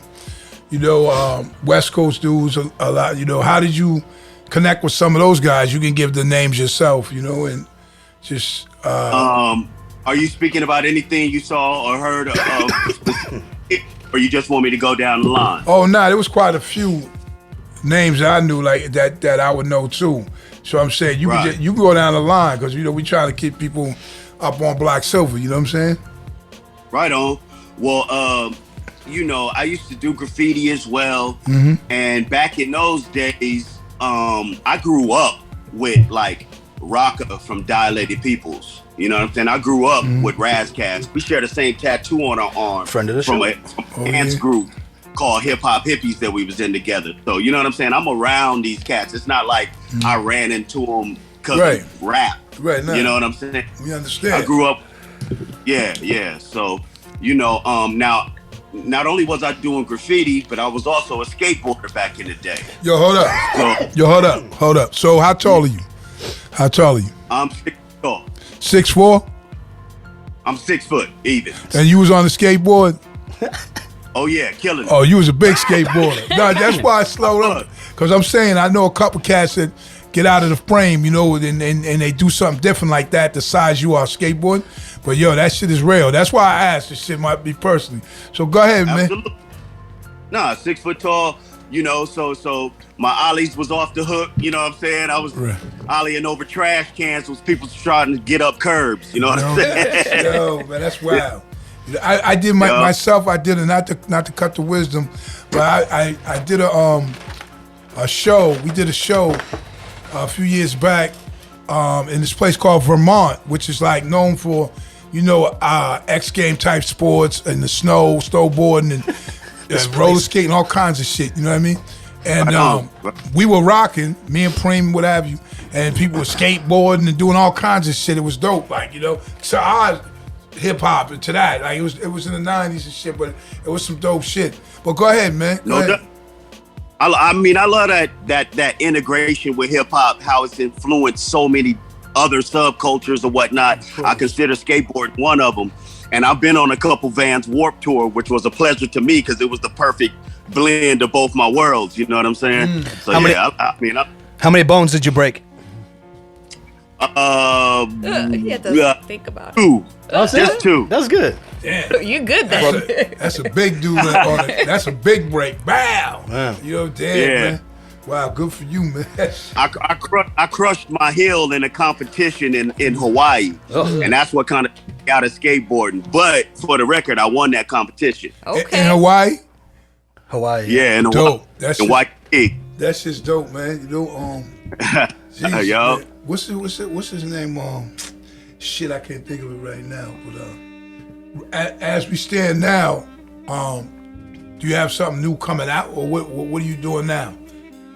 A: West Coast dudes a lot, how did you connect with some of those guys? You can give the names yourself, and just
E: are you speaking about anything you saw or heard of, or you just want me to go down the line?
A: Oh no, there was quite a few names that I knew like that I would know too. So I'm saying you can go down the line, because we try to keep people up on Black Silver. You know what I'm saying?
E: Right on. Well, I used to do graffiti as well, and back in those days, I grew up with like Rocka from Dilated Peoples. You know what I'm saying? I grew up with Razcast. We share the same tattoo on our arm.
C: Friend of the show.
E: From a dance group called Hip Hop Hippies that we was in together. So, you know what I'm saying? I'm around these cats. It's not like I ran into them because of rap.
A: Right. Now,
E: you know what I'm saying?
A: We understand.
E: I grew up. Yeah. So, now, not only was I doing graffiti, but I was also a skateboarder back in the day.
A: Yo, hold up. Hold up. So how tall are you?
E: I'm 6 foot tall.
A: 6'4"?
E: I'm 6 foot even.
A: And you was on the skateboard?
E: Oh yeah, killing it.
A: Oh, you was a big skateboarder. No, that's why I slowed up. Because I'm saying I know a couple cats that get out of the frame, and they do something different like that, the size you are skateboarding. But yo, that shit is real. That's why I asked. This shit might be personally. So go ahead, man.
E: Absolutely. Nah, 6 foot tall. So my ollies was off the hook. You know what I'm saying? I was ollieing over trash cans was people trying to get up curbs. You know what I'm saying?
A: Yo, man, that's wild. I did myself. I did it not to cut the wisdom, but I did a show. We did a show a few years back in this place called Vermont, which is like known for, X game type sports and the snowboarding and roller skating, all kinds of shit. You know what I mean? And we were rocking, me and Preem, what have you, and people were skateboarding and doing all kinds of shit. It was dope, So I hip hop to that, like it was in the '90s and shit, but it was some dope shit. But go ahead, man. Go ahead.
E: I mean, I love that integration with hip hop, how it's influenced so many other subcultures or whatnot. I consider skateboarding one of them, and I've been on a couple Vans Warped Tour, which was a pleasure to me because it was the perfect blend of both my worlds. You know what I'm saying? So
C: how many bones did you break?
D: He had to think about it.
E: Two.
C: Just two. That's good.
A: Damn.
D: You good then?
A: That's a big dude on it. That's a big break. Bow.
C: Wow.
A: Man. Wow, good for you, man.
E: I crushed my heel in a competition in Hawaii, and that's what kind of got of skateboarding. But for the record, I won that competition.
D: Okay.
A: In Hawaii?
E: Yeah, in Hawaii.
A: Dope. That's
E: Hawaii.
A: That's just dope, man. Jesus,
E: Yo.
A: man. What's his name? Shit, I can't think of it right now. But as we stand now, do you have something new coming out, or what are you doing now?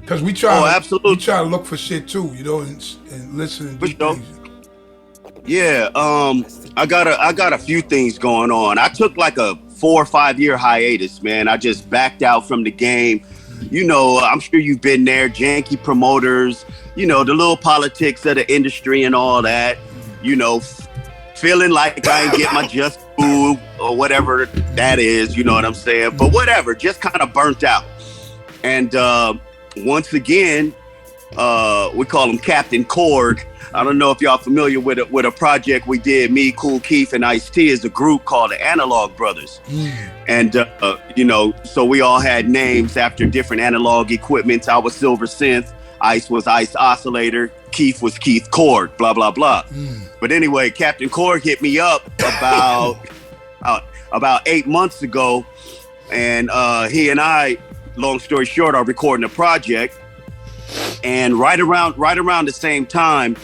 A: Because we try.
E: Absolutely.
A: We try to look for shit too, and listen and do things.
E: Yeah, I got a few things going on. I took like a 4 or 5 year hiatus, man. I just backed out from the game. I'm sure you've been there, janky promoters, the little politics of the industry and all that, feeling like I ain't get my just food or whatever that is, you know what I'm saying? But whatever, just kind of burnt out. And once again, we call him Captain Korg. I don't know if y'all familiar with a project we did, me, Kool Keith, and Ice-T, as a group called the Analog Brothers. And, so we all had names after different analog equipments. I was Silver Synth, Ice was Ice Oscillator, Keith was Keith Korg, blah, blah, blah. But anyway, Captain Korg hit me up about 8 months ago, and he and I, long story short, are recording a project. And right around the same time,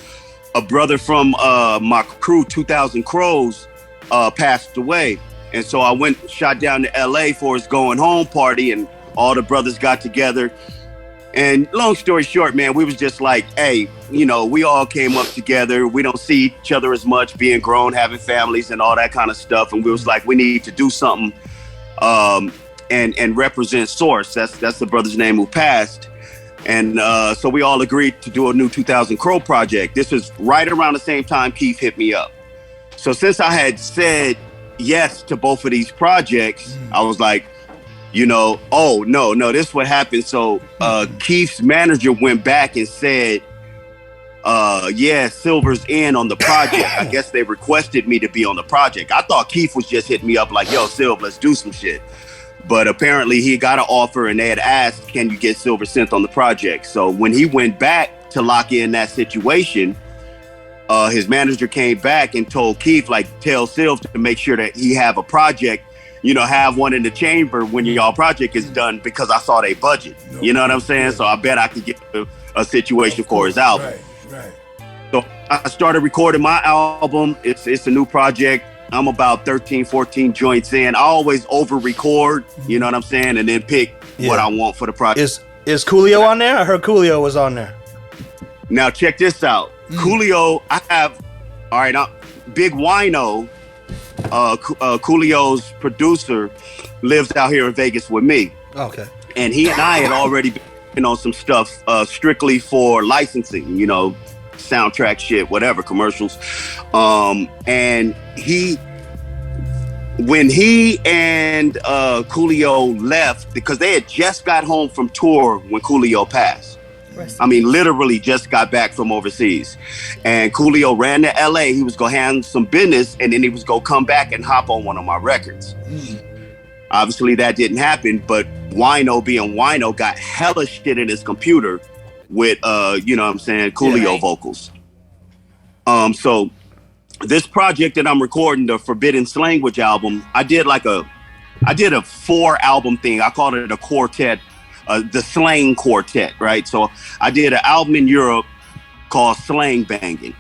E: a brother from my crew, 2000 Crows, passed away. And so I shot down to LA for his going home party, and all the brothers got together. And long story short, man, we was just like, hey, we all came up together. We don't see each other as much, being grown, having families and all that kind of stuff. And we was like, we need to do something and represent Source. That's the brother's name who passed. And so we all agreed to do a new 2000 Crow project. This was right around the same time Keith hit me up. So since I had said yes to both of these projects, I was like, oh, no, this is what happened. So Keith's manager went back and said, yeah, Silver's in on the project. I guess they requested me to be on the project. I thought Keith was just hitting me up like, yo, Silver, let's do some shit. But apparently he got an offer, and they had asked, can you get Silver Synth on the project? So when he went back to lock in that situation, his manager came back and told Keith, tell Silver to make sure that he have a project, have one in the chamber when y'all project is done, because I saw their budget. You know what I'm saying? So I bet I could get a situation for his album.
A: Right.
E: So I started recording my album. It's a new project. I'm about 13, 14 joints in. I always over record, you know what I'm saying? And then pick what I want for the project.
C: Is Coolio on there? I heard Coolio was on there.
E: Now check this out. Coolio, I have, Big Wino, Coolio's producer, lives out here in Vegas with me.
C: Okay.
E: And he and I had already been on some stuff strictly for licensing, soundtrack shit, whatever, commercials. And when he and Coolio left, because they had just got home from tour when Coolio passed. I mean, literally just got back from overseas. And Coolio ran to LA. He was going to handle some business, and then he was going to come back and hop on one of my records. Obviously, that didn't happen. But Wino being Wino got hella shit in his computer with you know what I'm saying, Coolio
D: right.
E: vocals. So this project that I'm recording, the Forbidden Slanguage album, I did a 4-album thing. I called it a quartet, the Slang Quartet, right? So I did an album in Europe called Slang Banging.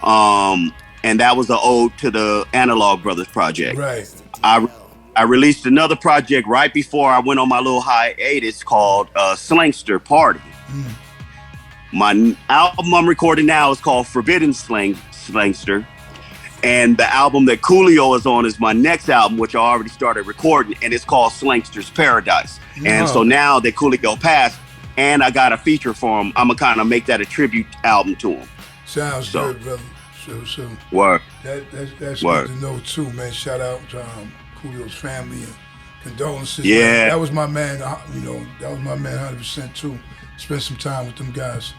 E: And that was an ode to the Analog Brothers project.
A: Right.
E: I released another project right before I went on my little hiatus called Slangster Party. My album I'm recording now is called Forbidden Slangster. And the album that Coolio is on is my next album, which I already started recording, and it's called Slangster's Paradise. And so now that Coolio passed, and I got a feature for him, I'm gonna kind of make that a tribute album to him.
A: Sounds
E: So-
A: good, brother. So
E: Word.
A: that's
E: Word.
A: good to know too, man. Shout out to Coolio's family and condolences.
E: Yeah.
A: man. That was my man. You know, that was my man, 100% too. Spent some time with them guys.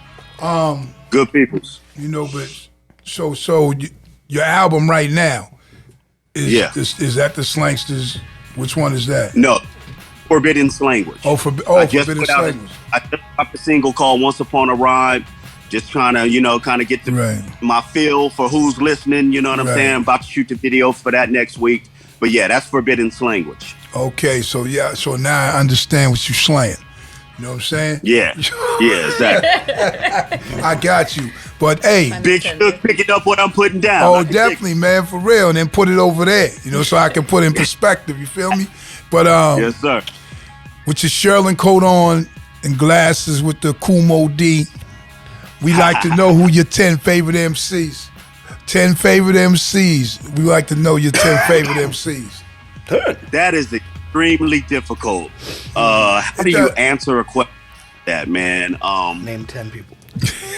E: Good peoples.
A: You know, but so your album right now is
E: Yeah.
A: is that the Slangsters? Which one is that?
E: No, Forbidden Slanguage.
A: I just
E: Forbidden
A: put out.
E: I just dropped a single called Once Upon a Rhyme. Just trying to, kind of get my feel for who's listening. You know what I'm
A: Right.
E: saying? I'm about to shoot the video for that next week. But yeah, that's Forbidden Slanguage.
A: Okay, so now I understand what you're slaying. You know what I'm saying?
E: Yeah, yeah, exactly.
A: I got you. But hey,
E: Big Shook picking up what I'm putting down.
A: oh,
E: I can dig
A: definitely, man, for real. And then put it over there, so I can put it in perspective. You feel me? But
E: it. Yes, sir.
A: with your Sherlin coat on and glasses with the Kumo D, we like to know who your 10 favorite MCs. 10 favorite MCs. We like to know your 10 favorite MCs.
E: That is extremely difficult. How do you answer a question like that, man?
C: Name 10 people.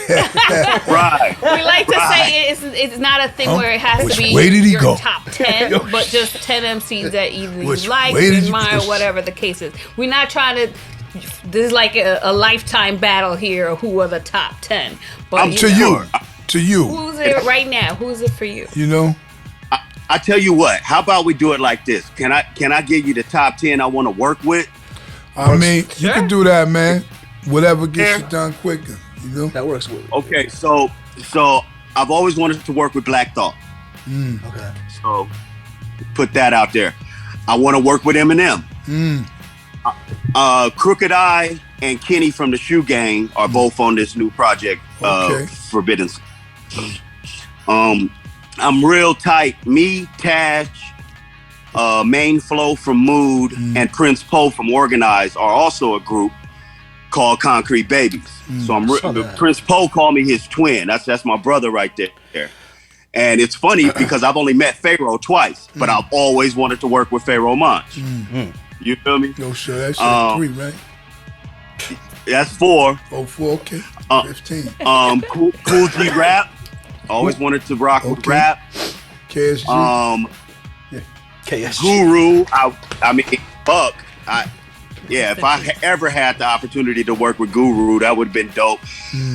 E: Right.
D: We like to say it's not a thing where it has
A: Which
D: to be
A: way did he
D: your
A: go?
D: top 10,
A: Yo,
D: but just 10 MCs that either
A: Which
D: you like,
A: way did you
D: admire,
A: go?
D: whatever the case is. We're not trying to. This is like a lifetime battle here of who are the top 10. But
A: To you.
D: Who's it right now? Who's it for you?
A: You know?
E: I tell you what. How about we do it like this? Can I give you the top 10 I want to work with?
A: I mean, you
D: Sure.
A: can do that, man. Whatever gets
E: Yeah.
A: you done quicker,
C: That works with.
E: Okay, so I've always wanted to work with Black Thought.
C: Okay.
E: So put that out there. I want to work with Eminem. Crooked Eye and Kenny from the Shoe Gang are both on this new project,
A: Okay.
E: Forbidden. I'm real tight. Me, Tash, Main Flow from Mood, and Prince Poe from Organize are also a group called Concrete Babies. So
C: saw that.
E: Prince Poe called me his twin. That's my brother right there. And it's funny because I've only met Pharaoh twice, but I've always wanted to work with Pharaoh Monch. You feel me?
A: Yo, sure, that's 3, right?
E: That's 4.
A: Oh, 4, okay. 15.
E: Cool G Rap. Always wanted to rock with
A: Okay.
E: rap.
A: KSG.
C: KSG.
E: Guru. I mean, fuck. If I ever had the opportunity to work with Guru, that would have been dope.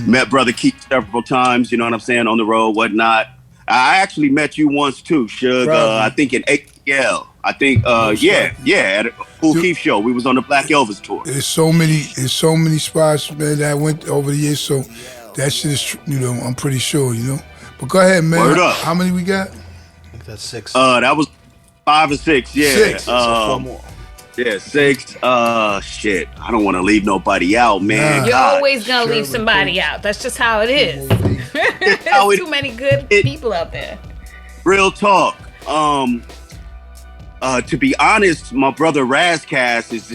E: Met Brother Keith several times, you know what I'm saying, on the road, whatnot. I actually met you once too, Suge. I think in ATL. I think, at a Cool Keith show. We was on the Black Elvis tour.
A: There's so many spots, man, that I went over the years. So that shit is, I'm pretty sure, But go ahead, man.
E: Word up.
A: How many we got?
C: I think that's 6.
E: That was 5 or 6, yeah.
A: 6.
C: So 4 more.
E: Yeah, 6. Shit. I don't want to leave nobody out, man.
A: Nah.
D: You're
E: God.
D: always gonna leave somebody out. That's just how it is.
E: how
D: There's
E: it-
D: too many good people out there.
E: Real talk. To be honest, my brother Razcast is,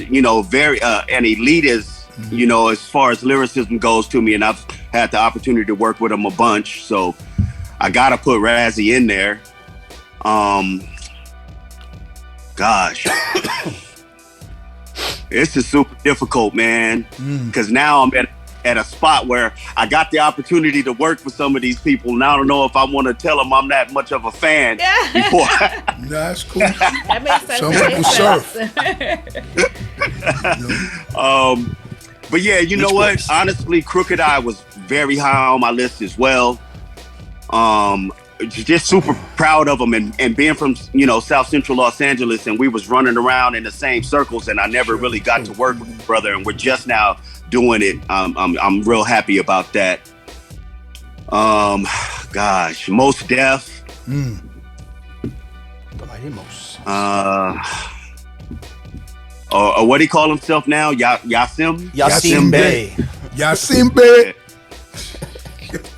E: very an elitist, as far as lyricism goes to me, and I've had the opportunity to work with him a bunch, so I gotta put Razzie in there. Gosh. This is super difficult, man, because now I'm at a spot where I got the opportunity to work with some of these people, and I don't know if I want to tell them I'm that much of a fan before.
A: Nah, that's cool.
D: That makes sense.
A: Some
D: That
A: people
D: makes
A: surf.
E: But yeah, you know what? Honestly, Crooked Eye was very high on my list as well. just super proud of them, and being from South Central Los Angeles, and we was running around in the same circles, and I never really got to work with my brother, and we're just now doing it. I'm real happy about that. Gosh, Mos Def. Or what do he call himself now? Yasim
C: Bey.
A: Yasim Bey.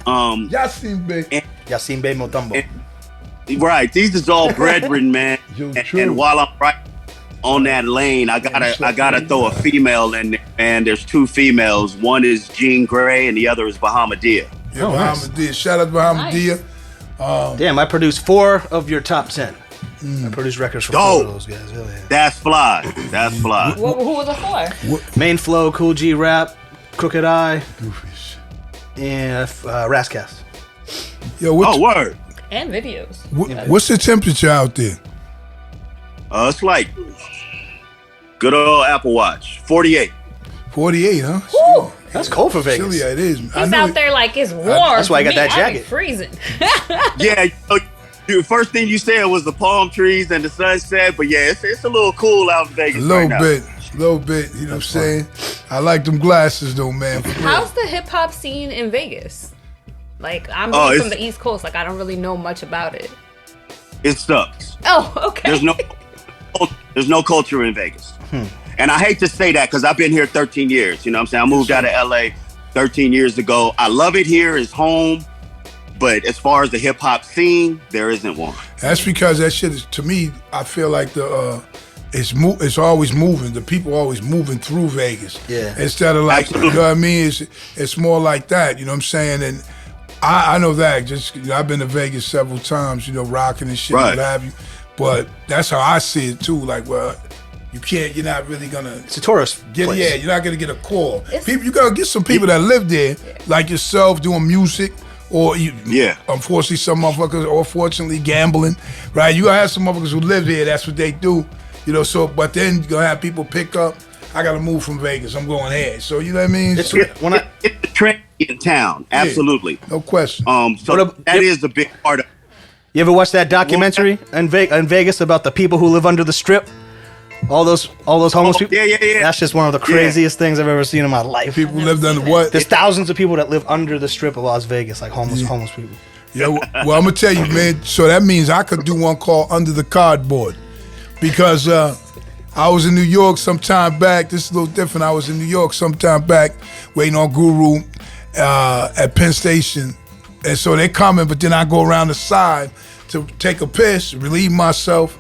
E: Yasim
A: Bey.
C: Yasim Bey Motombo.
E: Right, these is all brethren, man. And while I'm right on that lane, I gotta throw a female in there, man. There's two females. One is Jean Grey, and the other is Bahamadia.
A: Yeah, Bahamadia. Shout out to Bahamadia.
C: Damn, I produced 4 of your top 10. I produced records for 4 of those guys. Hell yeah.
E: That's fly. That's fly.
D: Who was it for?
C: Main Flow, Cool G Rap, Crooked Eye, and Rascast.
A: Yo,
E: word.
D: And videos.
A: What's the temperature out there?
E: It's like good old Apple Watch. 48.
A: 48, huh?
D: Woo!
C: That's cold for Vegas.
A: Chilly, it is.
D: He's out there like it's warm.
C: That's why I got that
D: I'd be
C: jacket.
D: freezing.
E: Yeah, dude, first thing you said was the palm trees and the sunset, but yeah, it's a little cool out in Vegas.
A: A little bit. You know what I'm saying? I like them glasses though, man.
D: How's the hip hop scene in Vegas? Like, I'm from the East Coast. Like, I don't really know much about it.
E: It sucks.
D: Oh, okay.
E: There's no culture in Vegas. And I hate to say that because I've been here 13 years. You know what I'm saying? I moved out of LA 13 years ago. I love it here. It's home. But as far as the hip hop scene, there isn't one. That's
A: because that shit is, to me, I feel like it's always moving. The people always moving through Vegas.
C: Yeah.
A: Instead of like, you know what I mean? It's more like that, you know what I'm saying? And I know that. Just I've been to Vegas several times, rocking and shit, what have you. But that's how I see it too. Like, well, you're not really gonna.
C: It's a tourist place.
A: Yeah, you're not gonna get a call. You gotta get some people that live there, like yourself, doing music, or unfortunately some motherfuckers, or fortunately gambling, right? You gotta have some motherfuckers who live there. That's what they do, So, but then you're gonna have people pick up. I gotta move from Vegas. I'm going here. So you know what I mean?
E: It's the trend in town. Absolutely,
A: no question.
E: So that is a big part of.
C: You ever watch that documentary in Vegas about the people who live under the strip? All those homeless people?
E: Yeah.
C: That's just one of the craziest things I've ever seen in my life.
A: People who lived under what?
C: There's thousands of people that live under the strip of Las Vegas, like homeless people.
A: Yeah, well, I'm going to tell you, man, so that means I could do one called Under the Cardboard. Because I was in New York some time back. This is a little different. I was in New York some time back waiting on Guru at Penn Station. And so they coming, but then I go around the side to take a piss, relieve myself.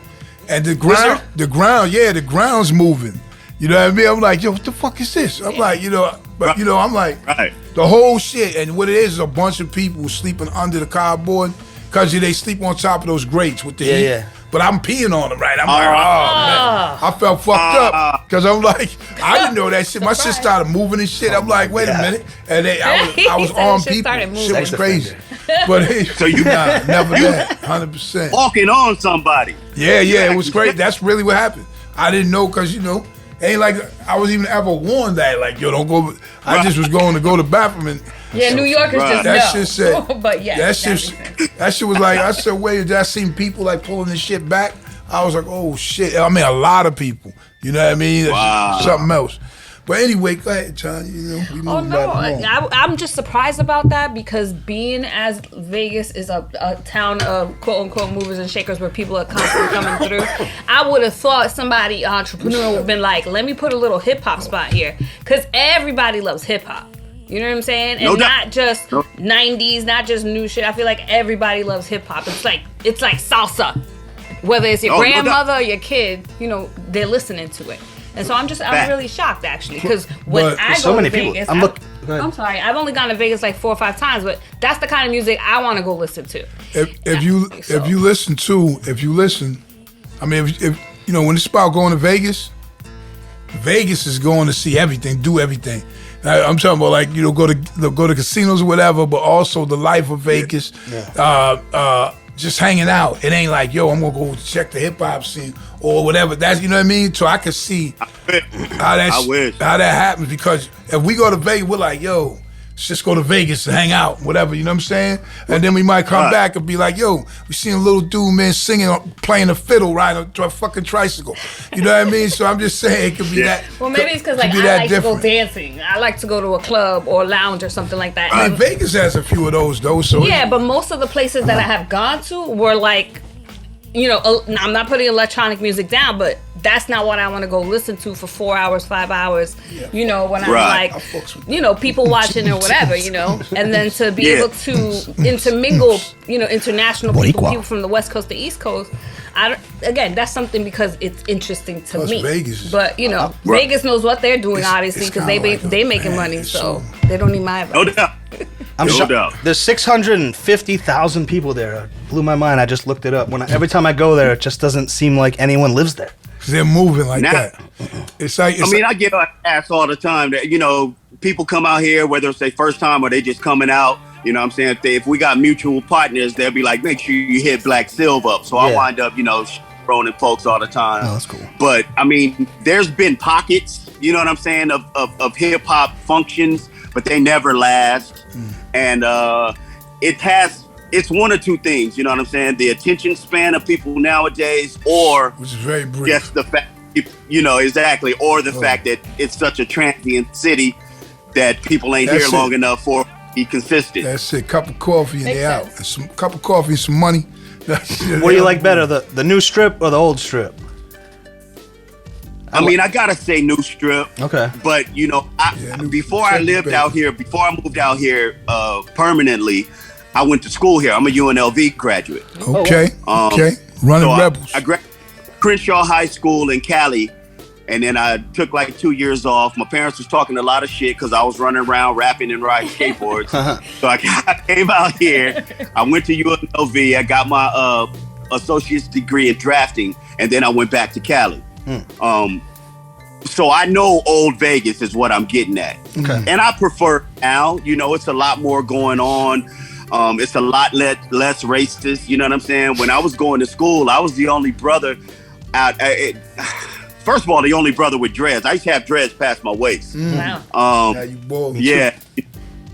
A: And the ground's moving. You know what I mean? I'm like, yo, what the fuck is this? I'm like, I'm like, the whole shit. And what it is a bunch of people sleeping under the cardboard because they sleep on top of those grates with the heat. Yeah. But I'm peeing on them, right? I'm like, man. I felt fucked up because I'm like, I didn't know that shit. My shit started moving and shit. I'm like, wait a minute. And I was on people. Shit was crazy. But so never that, 100%.
E: Walking on somebody.
A: Yeah, it was great. That's really what happened. I didn't know because, ain't like I was even ever warned that, like, yo, don't go. I just was going to go to the bathroom and.
D: Yeah, New Yorkers just
A: that
D: know.
A: Shit said,
D: but yeah,
A: that shit was like, I said, wait, did I seen people like pulling this shit back? I was like, oh shit. I mean, a lot of people. You know what I mean?
E: Wow.
A: Something else. But anyway, go ahead, Tanya. We
D: I'm just surprised about that because being as Vegas is a town of quote unquote movers and shakers where people are constantly coming through, I would have thought somebody entrepreneur would have been like, let me put a little hip hop spot here because everybody loves hip hop. You know what I'm saying? And not just 90s, not just new shit. I feel like everybody loves hip hop. It's like salsa. Whether it's your grandmother or your kid, they're listening to it. And so I'm really shocked actually because when I go to Vegas, I'm sorry, I've only gone to Vegas like 4 or 5 times, but that's the kind of music I want to go listen to.
A: If you listen, I mean, if when it's about going to Vegas, Vegas is going to see everything, do everything. I'm talking about like go to casinos or whatever, but also the life of Vegas. Just hanging out. It ain't like, yo, I'm gonna go check the hip hop scene or whatever. That's, you know what I mean? So I can see how that happens because if we go to Vegas, we're like, yo, let's just go to Vegas to hang out, whatever, you know what I'm saying? And then we might come
E: Right.
A: back and be like, yo, we seen a little dude, man, singing, playing a fiddle, riding a fucking tricycle. You know what I mean? So I'm just saying it could be that.
D: Well, maybe it's because like
A: could be
D: I
A: that
D: like to go
A: different.
D: dancing. I like to go to a club or lounge or something like that.
A: I mean, Vegas has a few of those, though. So
D: Yeah, but most of the places that I have gone to were like, you know, I'm not putting electronic music down, but that's not what I want to go listen to for 4 hours, 5 hours. You know, when I'm
E: Right.
D: like, you know, people watching or whatever, you know, and then to be
E: Yeah.
D: able to intermingle, you know, international people,
C: Boricua.
D: people from the West Coast to East Coast. Again, that's something because it's interesting to
A: Plus
D: me.
A: Vegas is-
D: But you know,
E: Right.
D: Vegas knows what they're doing, obviously,
A: it's
D: because
A: kinda like
D: they
A: a-
D: making
A: man,
D: money,
A: it's
D: so they don't need my advice.
E: No doubt.
C: I'm
E: No
C: shocked.
E: doubt.
C: There's 650,000 people there. It blew my mind. I just looked it up. Every time I go there, it just doesn't seem like anyone lives there.
A: 'cause they're moving like
E: Now-
A: that. It's like,
E: I mean, I get asked all the time that, you know, people come out here, whether it's their first time or they just coming out. You know what I'm saying? If we got mutual partners, they'll be like, make sure you hit Black Silver up. So I
C: Yeah.
E: wind up, you know, throwing folks all the time.
C: Oh, that's cool.
E: But, I mean, there's been pockets, you know what I'm saying, of hip-hop functions, but they never last. And it's one or two things, you know what I'm saying? The attention span of people nowadays, or
A: which is very brief.
E: just the fact, you know, exactly, or the fact that it's such a transient city that people ain't
A: That's
E: here
A: it.
E: long enough for be consistent.
A: That's it. Cup of coffee and
D: Makes
A: they out.
D: sense.
A: And some cup of coffee and some money.
C: What do you like better, the new strip or the old strip?
E: I mean, I gotta say New Strip,
C: Okay.
E: but you know,
A: Yeah,
E: before I lived out here, before I moved out here permanently, I went to school here. I'm a UNLV graduate.
A: Okay. Okay. Running
E: So
A: Rebels.
E: I graduated Crenshaw High School in Cali, and then I took like 2 years off. My parents was talking a lot of shit because I was running around rapping and riding skateboards. So I came out here. I went to UNLV. I got my associate's degree in drafting, and then I went back to Cali. So I know old Vegas is what I'm getting at.
C: Okay.
E: And I prefer now, you know, it's a lot more going on. It's a lot less racist. You know what I'm saying? When I was going to school, I was the only brother out. First of all, the only brother with dreads. I used to have dreads past my waist.
D: Wow.
A: Now you bald.
E: Yeah.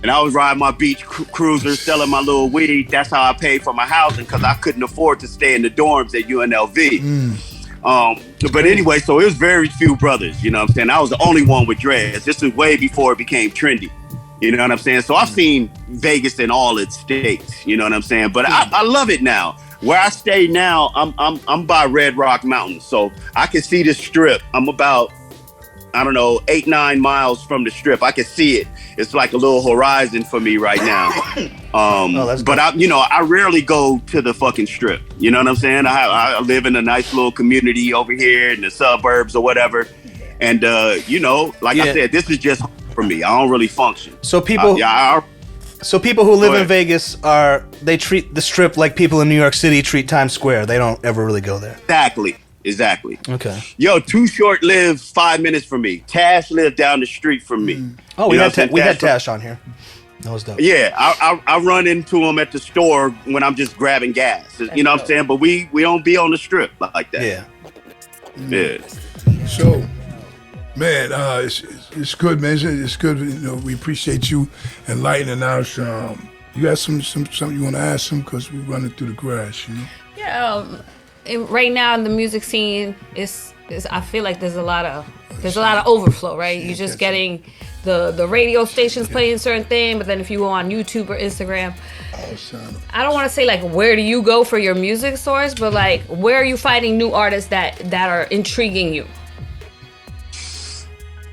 E: And I was riding my beach cruiser, selling my little weed. That's how I paid for my housing because I couldn't afford to stay in the dorms at UNLV. But anyway, so it was very few brothers, you know what I'm saying? I was the only one with dreads. This was way before it became trendy. You know what I'm saying? So I've seen Vegas in all its states, you know what I'm saying? But I love it now. Where I stay now, I'm by Red Rock Mountain. So I can see the strip. I'm about, I don't know, 8-9 miles from the strip. I can see it. It's like a little horizon for me right now.
C: that's
E: But I rarely go to the fucking strip. You know what I'm saying? I live in a nice little community over here in the suburbs or whatever. And like I
C: Yeah.
E: said, this is just for me. I don't really function.
C: So people,
E: I
C: so people who live
E: Go
C: in
E: ahead.
C: Vegas they treat the strip like people in New York City treat Times Square. They don't ever really go there.
E: exactly.
C: Okay.
E: Yo, Too Short lives 5 minutes from me. Tash lived down the street from me.
C: Oh,
E: You know what I'm
C: we
E: saying?
C: had Tash on here. That was dope.
E: Yeah, I run into him at the store when I'm just grabbing gas. You know what I'm saying? But we don't be on the strip like that.
C: Yeah.
E: Yeah.
A: So, man, it's good, man. It's good. You know, we appreciate you enlightening us. You got something you want to ask him because we running through the grass, you know.
D: Yeah. Right now in the music scene, is I feel like there's a lot of overflow, right? You're just getting the radio stations playing certain thing, but then if you go on YouTube or Instagram, I don't want to say like where do you go for your music source, but like where are you finding new artists that are intriguing you?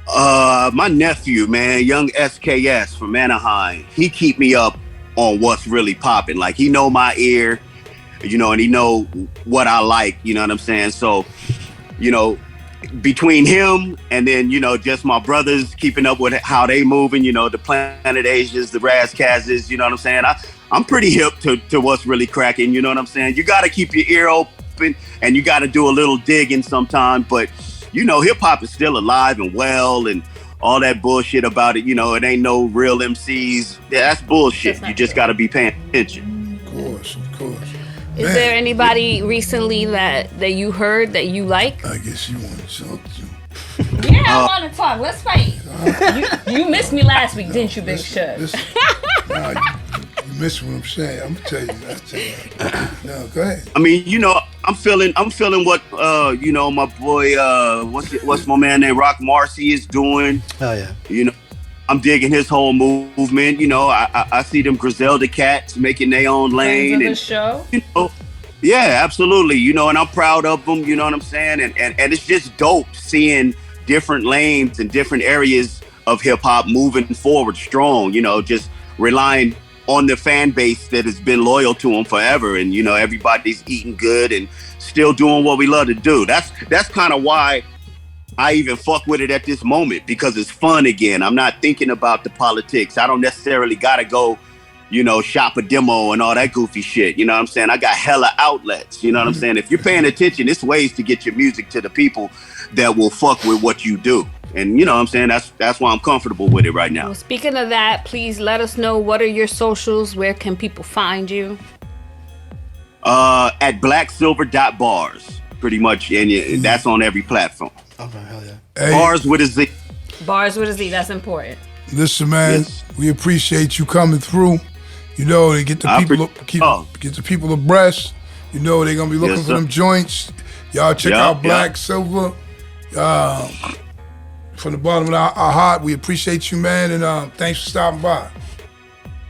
E: My nephew, man, young SKS from Anaheim, he keep me up on what's really popping. Like he know my ear, you know, and he know what I like, you know what I'm saying? So, you know, between him and then, you know, just my brothers keeping up with how they moving, you know, the Planet Asias, the Razzcazzes, you know what I'm saying? I'm pretty hip to what's really cracking, you know what I'm saying? You got to keep your ear open and you got to do a little digging sometimes, but you know, hip hop is still alive and well and all that bullshit about it, you know, it ain't no real MCs. Yeah, that's bullshit.
D: That's not
E: You just
D: true.
E: got to be paying attention.
A: Of course.
D: Is
A: Man.
D: there anybody recently that you heard that you like?
A: I guess you want to talk to.
D: Yeah, I want to talk. Let's fight. You missed me last week, didn't you, Big Shug?
A: Nah, you missed what I'm saying. I'm gonna tell you. No, go ahead.
E: I mean, I'm feeling what my boy what's my man named Rock Marcy is doing.
C: Oh yeah.
E: I'm digging his whole movement. I see them Griselda cats making their own lane.
D: Friends of the show.
E: Yeah, absolutely. And I'm proud of them. You know what I'm saying? And it's just dope seeing different lanes and different areas of hip hop moving forward strong. Just relying on the fan base that has been loyal to them forever, and everybody's eating good and still doing what we love to do. That's kind of why I even fuck with it at this moment, because it's fun again. I'm not thinking about the politics. I don't necessarily gotta go, shop a demo and all that goofy shit. You know what I'm saying? I got hella outlets. You know what I'm saying? If you're paying attention, it's ways to get your music to the people that will fuck with what you do. And you know what I'm saying? That's why I'm comfortable with it right now.
D: Well, speaking of that, please let us know, what are your socials? Where can people find you?
E: At blacksilver.bars, pretty much. And that's on every platform.
C: Okay, hell yeah.
A: Hey,
E: Bars with a Z.
D: Bars with a Z, that's important.
A: listen, man,
E: Yes.
A: we appreciate you coming through. To get the people abreast. They're gonna be looking
E: Yes,
A: for them joints. Y'all check out Black
E: Yep.
A: Silver. From the bottom of our heart, we appreciate you, man, and thanks for stopping by.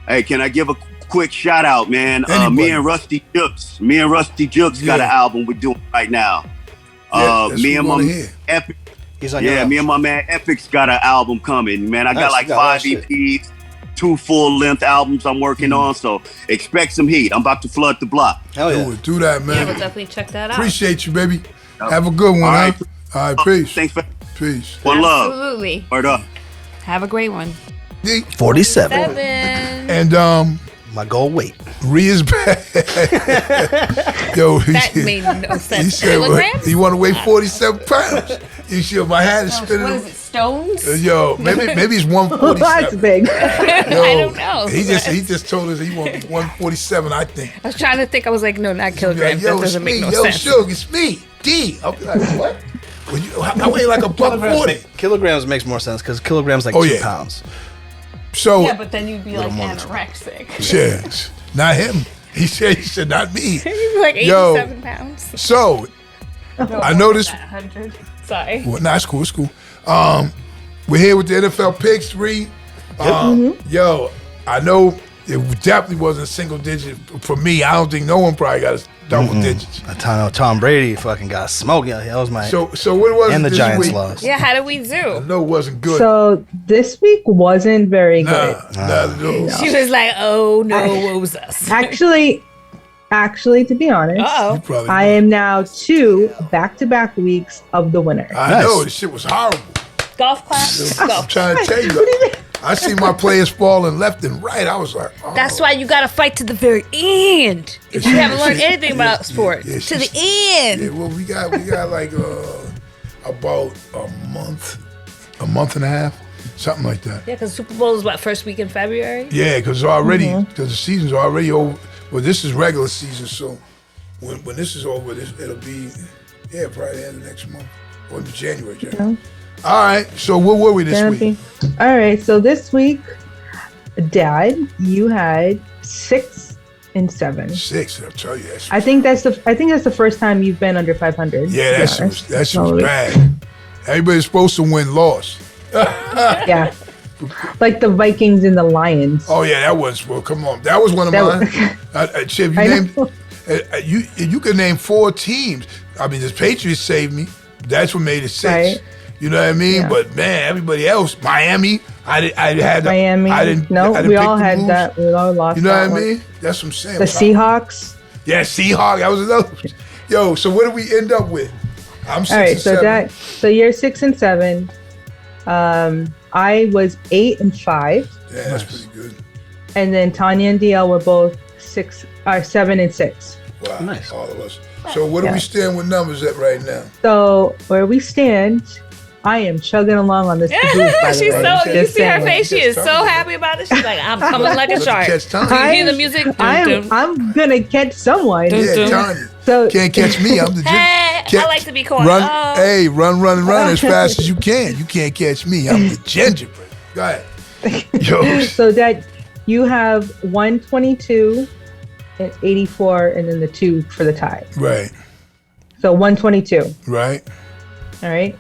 E: Hey, can I give a quick shout out, man?
A: Anybody.
E: Me and Rusty Jukes got an album we're doing right now.
A: Yeah, that's
E: me
A: what
E: and
A: we wanna
E: my
A: hear.
E: Epic.
C: He's on your
E: Yeah, me and my man Epic's got an album coming. Man, I got
C: Nice,
E: like
C: you got a lot
E: 5
C: of shit.
E: EPs, 2 full-length albums I'm working on. So expect some heat. I'm about to flood the block.
C: Hell yeah.
A: Do that,
D: Yeah,
A: man.
D: we'll definitely check that out.
A: Appreciate you, baby. Have a good one,
E: All right.
A: huh? All right, peace.
E: Thanks for
A: Peace.
E: one love.
D: Absolutely.
E: Word up.
D: Have a great one.
C: 47.
D: 7.
A: And
C: My goal weight.
A: Rhea's back. Yo,
D: That made no
A: he
D: sense.
A: said,
D: Kilograms?
A: he want to weigh 47 pounds. You see, my hat is
D: What
A: spinning.
D: is it, stones?
A: Yo, maybe it's
F: That's
A: 147.
F: big.
A: Yo,
D: I don't know.
A: He just told us he wants 147. I think.
D: I was trying to think. I was like, no, not kilograms.
A: Yo,
D: That
A: it's
D: doesn't
A: me.
D: make no
A: Yo,
D: sense.
A: Suge, it's me. D. I'll be like, what? I weigh like a buck 40.
C: Kilograms makes more sense because kilograms like
A: Oh,
C: 2
A: yeah.
C: pounds.
A: So,
D: Yeah, but then you'd be like
C: more than
D: anorexic.
A: yes, not him. He said, not me.
D: You'd be like
A: Yo.
D: 87 pounds.
A: So, I noticed.
D: 100. Sorry.
A: Well, nah, it's cool. It's cool. We're here with the NFL picks 3. Yo, I know it definitely wasn't single digit for me. I don't think no one probably got a double digits.
C: I know Tom Brady fucking got smoked. Yeah, that was my.
A: So what was
C: and
A: it
C: the
A: this
C: Giants
A: week?
C: lost.
D: Yeah, how did we
A: I
D: do?
A: know it wasn't good.
F: So this week wasn't very good.
A: Not at all.
D: She was like, oh no, woes us.
F: Actually, to be honest,
D: Uh-oh.
A: Probably
F: I am now 2 back-to-back weeks of the winner.
A: I
C: Nice.
A: know this shit was horrible.
D: Golf clap?
A: I'm
D: Go.
A: trying to tell you. I see my players falling left and right. I was like, oh.
D: That's why you gotta fight to the very end. If you haven't learned anything about sports,
A: yeah,
D: to the
A: Yeah,
D: end.
A: well, we got like about a month and a half, something like that.
D: Yeah, because Super Bowl is what, first week in February?
A: Yeah, because the season's already over. Well, this is regular season, so when this is over, it'll be probably the end of next month or in January. All right, so what were we this
F: Gonna
A: week?
F: be- All right, so this week, Dad, you had 6 and 7.
A: 6. I'll tell you.
F: I think that's the first time you've been under 500.
A: Yeah, that shit was bad. Everybody's supposed to win, lost.
F: Yeah, like the Vikings and the Lions.
A: Oh yeah, that was well. Come on, that was one of
F: That
A: mine. Chip, you
F: I
A: named
F: know.
A: you could name 4 teams. I mean, the Patriots saved me. That's what made it 6.
F: Right.
A: You know what I mean?
F: Yeah.
A: But man, everybody else, Miami, I had
F: Miami.
A: I didn't.
F: No,
A: I didn't
F: we
A: pick
F: all
A: the
F: had
A: Blues.
F: that. We all lost.
A: You know
F: that
A: what I
F: one.
A: mean? That's what I'm saying.
F: The Seahawks.
A: Yeah, Seahawks. That was another. Yo, so what did we end up with? I'm 6
F: All right,
A: and
F: so
A: 7.
F: so you're 6 and 7. I was 8 and 5,
A: Yeah, that's pretty good.
F: and then Tanya and DL were both 7 and 6.
A: Wow,
C: Nice.
A: all of us. So what do we
F: Yeah.
A: stand with numbers at right now?
F: So where we stand, I am chugging along on this caboose, by the
D: She's
F: way.
D: so, you
F: Just
D: see her
F: saying.
D: face, she is so happy about it. She's like, I'm coming like a shark.
A: Catch
D: You
A: Tanya.
D: hear the music? Dun,
F: I'm
D: dun.
F: gonna catch someone.
A: Yeah,
D: dun.
A: Tanya.
F: So
A: Can't catch me. I'm the
D: Hey, I like to be caught
A: Run,
D: up.
A: hey, run as fast as you can. You can't catch me. I'm the gingerbread. Go ahead. Yo,
F: So that you have 122 and 84, and then the 2 for the tie.
A: right,
F: So 122.
A: right.
F: All right.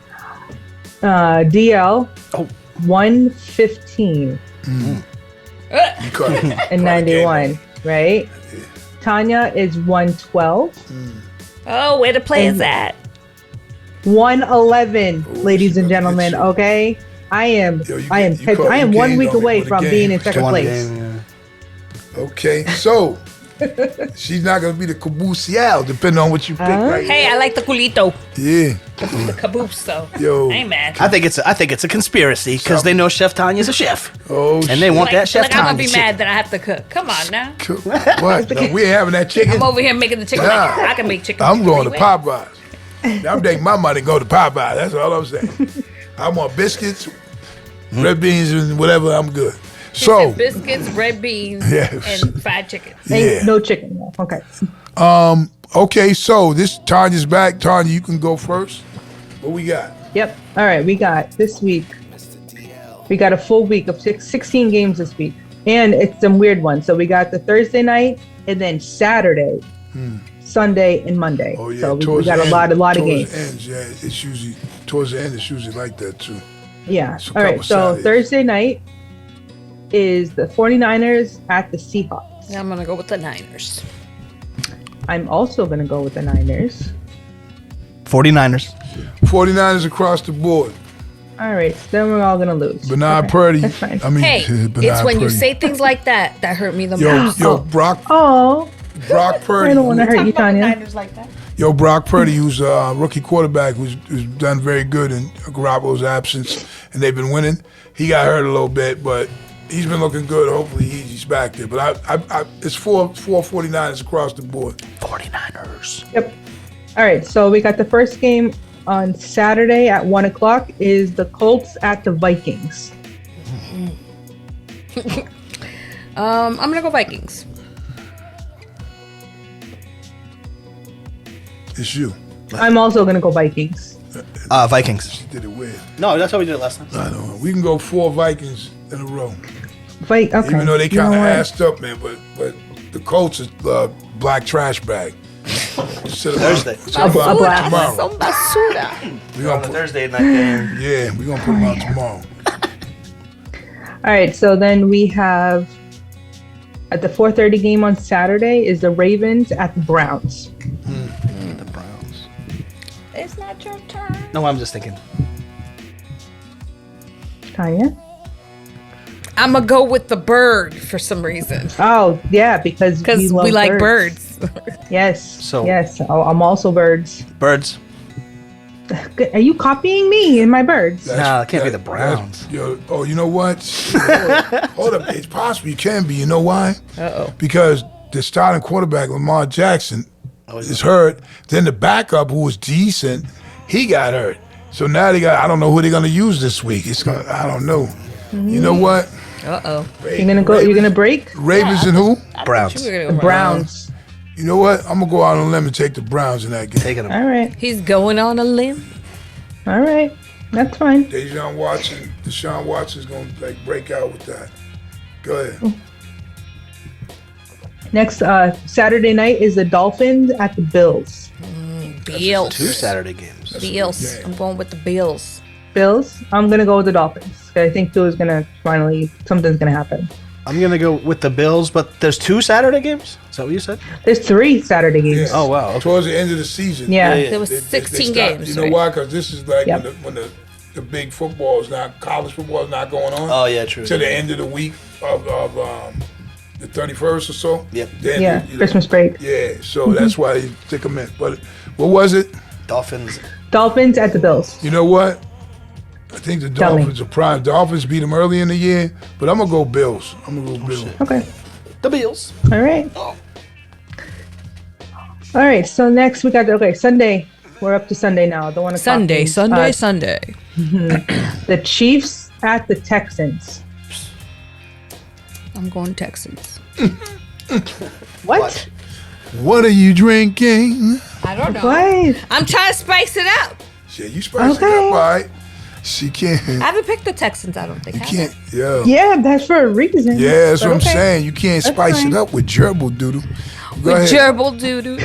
F: DL 115
A: You caught it.
F: and 91. Right. Tanya is 112.
D: Oh, where the players at?
F: 111, ladies and gentlemen. Okay. I am
A: Yo, you
F: I am
A: get- you caught-
F: I am
A: you
F: 1
A: gained
F: week
A: on me
F: away
A: with a
F: from
A: game.
F: being in
A: Still
F: second
C: Won the
F: place.
C: game, yeah.
A: Okay, so she's not gonna be the caboose depending on what you pick, right?
D: Hey, I like the culito.
A: Yeah.
D: The caboose, so.
A: Yo.
D: I ain't mad.
C: I think it's a conspiracy because they know Chef Tanya's a chef,
A: Oh,
C: and they want that Chef
D: like I'm gonna
C: Tanya
D: be
C: chicken.
D: mad that I have to cook. Come on now.
A: shit. What? No, we ain't having that chicken.
D: I'm over here making the chicken.
A: Nah.
D: I can make chicken.
A: I'm going to
D: three ways.
A: Popeyes. I'm taking my money and go to Popeyes. That's all I'm saying. I want biscuits, red beans, and whatever. I'm good. So,
D: Biscuits, red beans,
A: Yes.
D: and fried chicken.
F: Ain't
A: yeah.
F: no chicken. No. Okay.
A: Okay, so this Tanya's back. Tanya, you can go first. What we got?
F: Yep. All right. We got this week. We got a full week of 16 games this week, and it's some weird ones. So we got the Thursday night, and then Saturday, Sunday, and Monday.
A: Oh yeah,
F: So we
A: towards
F: got
A: the
F: a
A: end-
F: lot of
A: towards
F: games.
A: The end, yeah, it's usually towards the end. It's usually like that too.
F: Yeah.
A: It's a
F: All right.
A: couple
F: So
A: Saturdays.
F: Thursday night is the 49ers at the Seahawks.
D: I'm gonna go with the Niners.
F: I'm also going to go with the Niners.
C: 49ers.
A: 49ers across the board.
F: All right. So then we're all going to lose.
A: Bernard
F: Okay,
A: Purdy.
F: That's fine.
A: I mean,
D: Hey,
A: Bernard
D: it's when you
A: Purdy.
D: say things like that that hurt me the
A: Yo,
D: most.
A: yo, Brock
F: Oh,
A: Purdy.
F: I don't want to hurt you,
D: Talk about the
F: Tanya.
D: Niners like that.
A: Yo, Brock Purdy, who's a rookie quarterback, who's done very good in Garoppolo's absence, and they've been winning. He got hurt a little bit, but he's been looking good. Hopefully, he's back there. But it's four 49ers across the board.
C: 49ers.
F: Yep. All right. So we got the first game on Saturday at 1 o'clock is the Colts at the Vikings.
D: I'm gonna go Vikings.
A: It's you.
F: I'm also going to go Vikings.
C: Vikings.
A: She did it weird.
C: No, that's how we did it last time.
A: I don't know. We can go 4 Vikings in a row.
F: Okay.
A: Even though they
F: You know
A: kind of
F: what?
A: assed up, man. But the Colts is black trash bag.
C: Thursday.
F: A blast.
A: Tomorrow.
D: Son basura.
A: We gonna put,
C: Thursday night game.
A: yeah, we're going to put them out tomorrow.
F: All right. So then we have at the 4:30 game on Saturday is the Ravens at the Browns.
C: The Browns.
D: It's not your turn.
C: No, I'm just thinking.
F: Tanya?
D: I'm gonna go with the bird for some reason
F: Oh, yeah, because
D: because
F: love
D: we like birds.
F: Yes.
C: So-
F: yes. Oh, I'm also birds.
C: Birds.
F: Are you copying me and my birds?
C: Nah, it can't be the
A: That's-
C: Browns.
A: Yo, oh, you know what? Hold up. It's possible you can be. You know why?
D: Uh-oh.
A: Because the starting quarterback, Lamar Jackson, is hurt. Then the backup, who was decent, he got hurt. So now they got, I don't know who they're going to use this week. I don't know. You know what?
D: Uh-oh.
F: You're gonna break
A: Ravens and who?
C: Browns.
D: You were gonna
F: the
D: go
F: Browns.
A: You know what? I'm going to go out on a limb and take the Browns in that game.
C: Taking them.
F: All right.
D: He's going on a limb.
F: All right. That's fine.
A: Deshaun Watson's going to like break out with that. Go ahead.
F: Next Saturday night is the Dolphins at the Bills.
D: Bills.
C: 2 Saturday games.
D: Bills.
A: game.
D: I'm going with the Bills.
F: Bills. I'm gonna go with the Dolphins. I think something's gonna happen.
C: I'm gonna go with the Bills, but there's 2 Saturday games. Is that what you said?
F: There's 3 Saturday games.
C: Oh wow. Okay.
A: Towards the end of the season.
F: Yeah.
C: Yeah,
D: There was
A: They
D: 16
A: stop-
D: games.
A: You know
D: right?
A: why? Because this is like
F: Yep.
A: when the big football is not, college football is not going on.
C: Oh yeah, true.
A: To the end of the week of the 31st or so.
C: Yep.
A: Then
F: Yeah.
A: you know,
F: Christmas break.
A: Yeah, so that's why they stick them in. But what was it?
C: Dolphins.
F: Dolphins at the Bills.
A: You know what? I think the
F: Tell me.
A: Dolphins are prime. Dolphins beat them early in the year, but I'm gonna go Bills. I'm gonna go Bills.
F: Okay.
C: The Bills.
F: All right. All right. So next we got Sunday. We're up to Sunday now. The 1 o'clock
D: Sunday,
F: games.
D: Sunday, Sunday.
F: The Chiefs at the Texans.
D: I'm going Texans.
F: What?
A: What are you drinking?
D: I don't know.
F: What?
D: I'm trying to spice it up.
A: Shit, you spice it
F: Okay.
A: up, all right. She can't.
D: I haven't picked the Texans. I don't think.
A: You
D: have
A: can't. Yeah.
F: Yeah, that's for a reason.
A: Yeah, that's
F: But
A: what I'm
F: okay.
A: saying. You can't
F: That's
A: spice
F: fine.
A: it up with gerbil doodle. Go
D: I? With
A: ahead.
D: gerbil doo-doo.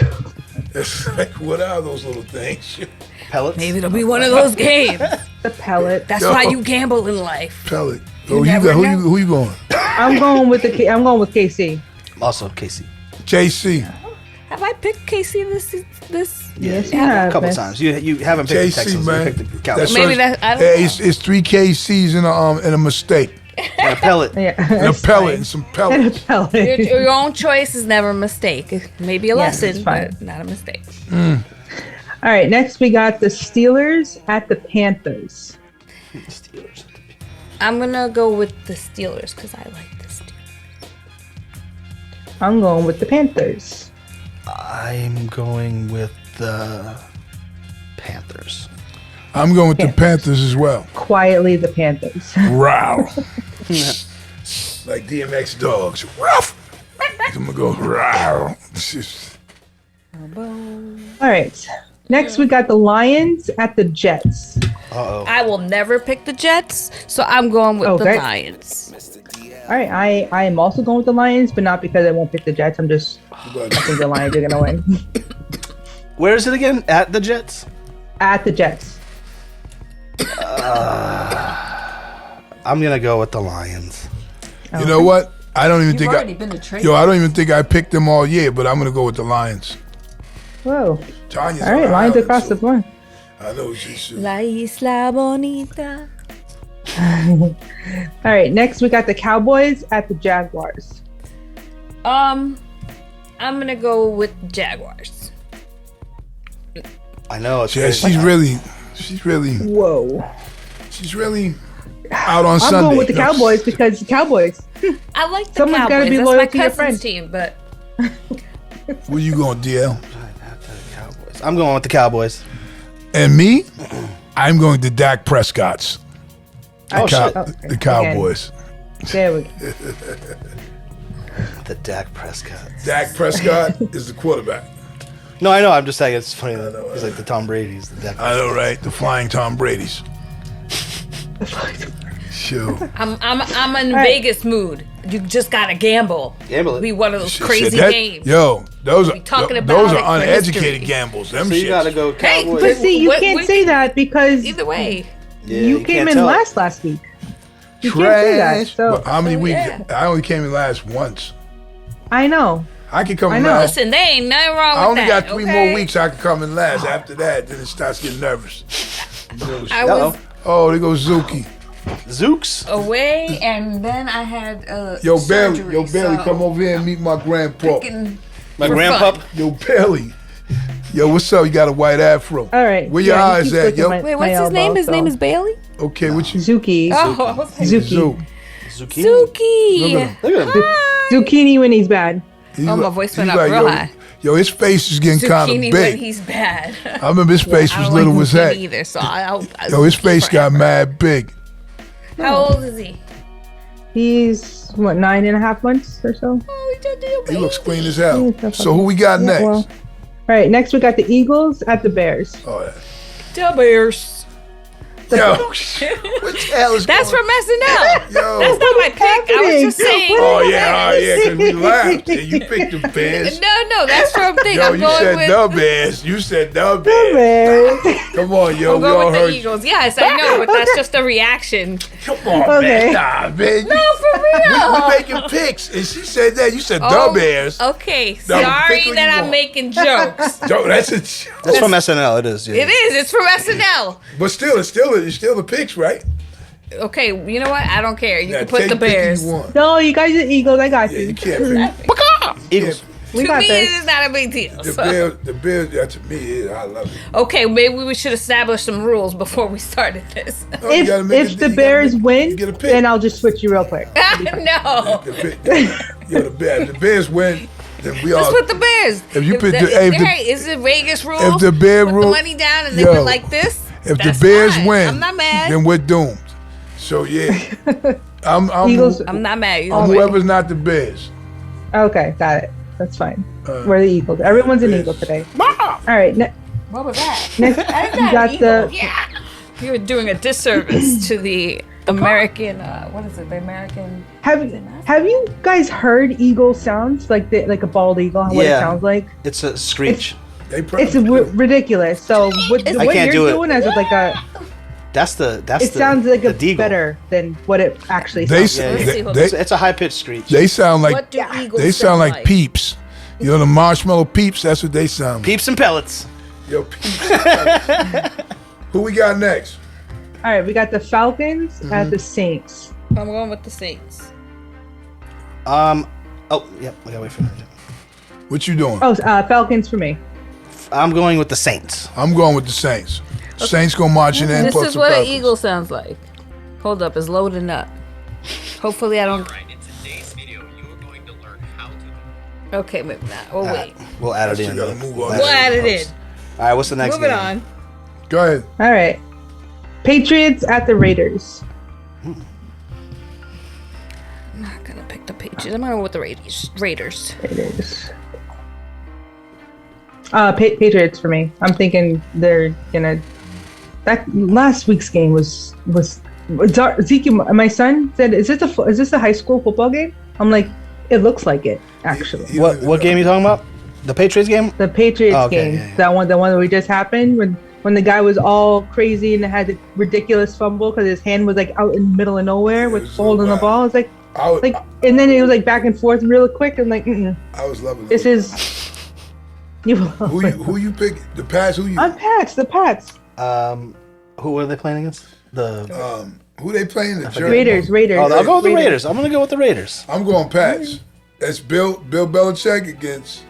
A: It's like, what are those little things?
C: Pellets.
D: Maybe it'll be one of those games.
F: The pellet.
D: That's
A: Yo.
D: why you gamble in life.
A: Pellet.
D: You
A: Oh, you
D: never
A: got
D: know.
A: who you going?
F: I'm going with I'm going with KC.
C: Also, Casey.
A: JC.
D: Have I picked Casey this?
F: Yes, you
C: A
F: have.
C: couple
F: miss.
C: times. You haven't picked the
A: JC,
C: Texans.
A: man.
C: You picked the Cowboys.
D: Maybe that- I don't
A: Hey,
D: know.
A: it's 3 KCs and a mistake.
C: And a pellet.
F: Yeah.
A: And a pellet and some
F: And a
A: pellets.
F: pellet.
D: Your own choice is never a mistake. It may be a
F: Yes,
D: lesson,
F: it's fine.
D: but not a mistake.
F: All right, next we got the Steelers at the Panthers.
C: Steelers.
D: I'm gonna go with the Steelers because I like the Steelers.
F: I'm going with the Panthers.
C: I'm going with the Panthers.
A: I'm going with the Panthers as well.
F: Quietly, the Panthers.
A: Row. Like DMX dogs. Ruff. I'm gonna go row. It's just-
F: All right. Next, we got the Lions at the Jets.
C: Uh-oh.
D: I will never pick the Jets, so I'm going with the
F: Okay.
D: Lions.
F: All right, I am also going with the Lions, but not because I won't pick the Jets. I'm just I think the Lions are gonna win.
C: Where is it again? At the Jets?
F: At the Jets.
C: I'm going to go with the Lions.
A: You know what? I don't even think
D: been a trade.
A: Yo, I don't even think I picked them all year, but I'm gonna go with the Lions.
F: Whoa.
A: Tanya's
F: All right,
A: on
F: Lions
A: island,
F: across
A: so
F: the board.
A: I know she's
D: La Isla Bonita.
F: All right, next we got the Cowboys at the Jaguars.
D: I'm gonna go with Jaguars.
C: I know. It's
A: Yeah,
C: crazy.
A: she's really
F: Whoa.
A: out on
F: I'm
A: Sunday.
F: going with the
A: you know?
F: Cowboys because the Cowboys.
D: I like the
F: Someone's
D: Cowboys.
F: gotta be
D: That's
F: loyal
D: my
F: to your
D: cousin's
F: friend.
D: team, but
A: Where you going, DL?
C: Cowboys. I'm going with the Cowboys.
A: And me, I'm going to Dak Prescott's.
C: Oh, shit.
A: The Cowboys.
F: There we go.
C: The Dak Prescott.
A: Dak Prescott is the quarterback.
C: No, I know. I'm just saying it's funny. That he's like the Tom Brady's. The Dak
A: I know, right? The flying Tom Brady's. Sure.
D: I'm in
F: right.
D: Vegas mood. You just gotta gamble.
C: Gamble it.
D: Be one of those
A: Shit,
D: crazy
A: that-
D: games.
A: Yo, those
D: We talking
A: are
D: about
A: those
D: it
A: are
D: for
A: uneducated
D: history.
A: gambles. Them
C: So you
A: shits.
C: got to go
D: Hey,
C: Cowboys.
F: But see, you
D: What-
F: can't
D: what-
F: say that because
D: Either way.
C: Yeah,
F: you came
C: can't
F: in
C: tell.
F: last week. You can't say that.
A: Trash.
F: So
A: But how many weeks?
D: yeah.
A: I only came in last once.
F: I know.
A: I can come
F: I
A: in
F: know.
A: last.
D: Listen, there ain't nothing wrong with
A: I only
D: that.
A: got 3
D: okay?
A: more weeks I can come in last. After that, then it starts getting nervous.
D: I was
C: Uh-oh.
A: Oh, there goes Zuki.
C: Zooks.
D: away, and then I had
A: Yo,
D: surgery,
A: Bailey. Yo, Bailey,
D: so
A: come over here and meet my grandpa.
D: picking
C: My
D: for
C: grandpup.
D: fun.
A: Yo, Bailey. Yo, what's up? You got a white afro.
F: All right.
A: Where your
F: Yeah, he
A: eyes
F: keeps
A: at,
F: licking
A: yo?
F: my-
D: Wait,
F: my
D: what's his name?
F: elbow,
D: His name
F: so-
D: is Bailey.
A: Okay, what you?
F: Zuki.
D: Oh, I was like,
A: Zook.
F: Zuki.
C: Zucchini.
D: Zuki.
A: Look at him.
C: Look at him.
F: Zucchini when he's bad.
A: He's
D: Oh, my
A: like-
D: voice went
A: he's
D: up
A: like,
D: real
A: yo,
D: high.
A: Yo, his face is getting kind of
D: Zucchini when
A: big.
D: he's bad.
A: I remember his face
D: I
A: was
D: don't
A: little
D: like
A: as
D: zucchini
A: heck.
D: either. So I
A: Yo, his face got mad big.
D: How old is he?
F: He's what 9.5 months or so.
D: Oh, he just did
A: He looks clean as hell.
F: Yeah,
A: So who we got
F: Yeah,
A: next?
F: well. All right. Next we got the Eagles at the Bears.
A: Oh,
D: The Bears.
A: yeah. Yo, what the hell is
D: That's
A: going
D: from SNL.
A: Yo.
D: That's not my pick. I was
F: happening?
D: just saying.
A: Oh, yeah, because we laughed. And you picked the Bears.
D: No, that's from thing.
A: Yo,
D: I'm
A: you
D: going
A: said
D: with.
A: the Bears. You said the
F: The
A: Bears.
F: Bears.
A: Come on, yo.
D: I'm
A: We all
D: going with the
A: heard you.
D: Eagles. Yes, I know, but that's just a reaction.
A: Come on,
F: Okay.
A: man. Nah, man.
D: No, for real.
A: We're making picks. And she said that. You said
D: Oh,
A: the Bears.
D: Okay,
A: No,
D: sorry
A: pick who
D: that
A: you
D: I'm
A: want.
D: making jokes.
A: Yo, that's a
C: That's from SNL. It is. Yeah.
D: It is. It's from SNL.
A: But still, it's still the picks, right?
D: Okay, you know what? I don't care. You
A: Now,
D: can put
A: take
D: the
A: pick
D: Bears.
A: you want.
F: No, you guys are Eagles. I got
A: Yeah,
F: you.
A: you can't pick.
C: Eagles.
F: We
D: To
F: got
D: me,
F: this.
D: it is not a big deal.
A: The
D: so-
A: Bears, that to me, I love it.
D: Okay, maybe we should establish some rules before we started this.
A: No, you gotta make
F: If
A: it-
F: the
A: you gotta
F: Bears
A: make-
F: win,
A: you get a pick.
F: then I'll just switch you real quick.
D: No.
A: The Bears win, then we all.
D: Let's put the Bears.
A: If you put
D: the,
A: the- if the-
D: hey, is it Vegas rules?
A: if the Bear
D: put
A: rule-
D: the money down and they
A: Yo,
D: went like this.
A: If
D: That's
A: the Bears
D: fine.
A: win,
D: I'm not mad.
A: then we're doomed. So yeah, I'm
F: Eagles-
D: I'm not mad. Either
A: I'm
D: way.
A: whoever's not the Bears.
F: Okay, got it. That's fine. We're the Eagles. Everyone's an
A: Bears.
F: Eagle today.
A: All
F: All right.
D: What was that?
F: Next, we got the.
D: You were doing a disservice to the American. What is it? The American.
F: Have you guys heard eagle sounds like a bald eagle? What it
C: Yeah.
F: sounds like?
C: It's a screech.
A: They
F: It's
A: ridiculous.
F: ridiculous. So what
C: I
F: you're
C: can't do it.
F: doing is like a.
C: That's
F: It sounds like
C: the
F: a
C: deagle.
F: better than what it actually
A: They
F: sounds.
C: Yeah,
A: s-
C: yeah.
D: Let's see who-
A: they,
C: It's a high pitched screech.
A: they sound like
D: What do eagles
A: they sound like peeps. You know the marshmallow peeps. That's what they sound. like.
C: Peeps and pellets.
A: Yo, peeps. Who we got next?
F: All right, we got the Falcons at the Saints.
D: I'm going with the Saints.
C: Oh, yep. I gotta wait for that.
A: What you doing?
F: Oh, Falcons for me.
C: I'm going with the Saints.
A: I'm going with the Saints. Saints gonna march in there and
D: This
A: put
D: is
A: some
D: what an
A: peppers.
D: eagle sounds like. Hold up, it's loading up. Hopefully I don't.
G: Alright, in today's video, you are going to learn how to
D: Okay, maybe not. We'll wait.
C: We'll add it
A: You
C: in.
A: gotta move on.
D: We'll add it in.
C: All right, what's the next
D: Moving
C: game?
D: on.
A: Go ahead.
F: All right, Patriots at the Raiders.
D: I'm not gonna pick the Patriots. I'm gonna go with the Raiders. Raiders.
F: Raiders. Patriots for me. I'm thinking they're gonna. That last week's game was Ezekiel. My son said, "Is this a high school football game?" I'm like, "It looks like it actually."
A: You-
C: What game are you talking about? The Patriots game?
F: The Patriots
C: Oh, okay,
F: game,
C: yeah, yeah.
F: the one that we just happened when the guy was all crazy and had the ridiculous fumble because his hand was like out in the middle of nowhere with
A: was so
F: holding the
A: bad.
F: ball. It's like,
A: I was,
F: and then it was like back and forth real quick. I'm like,
A: I was loving
F: this
A: it.
F: is.
A: Who you pick? The Pats? Who you?
F: I'm Pats. The Pats.
C: Who were they playing against? The
A: Who they playing? The Germans?
F: Raiders. Raiders.
C: Oh, I'll go with the Raiders. I'm gonna go with the Raiders.
A: I'm going Pats. That's Bill Belichick against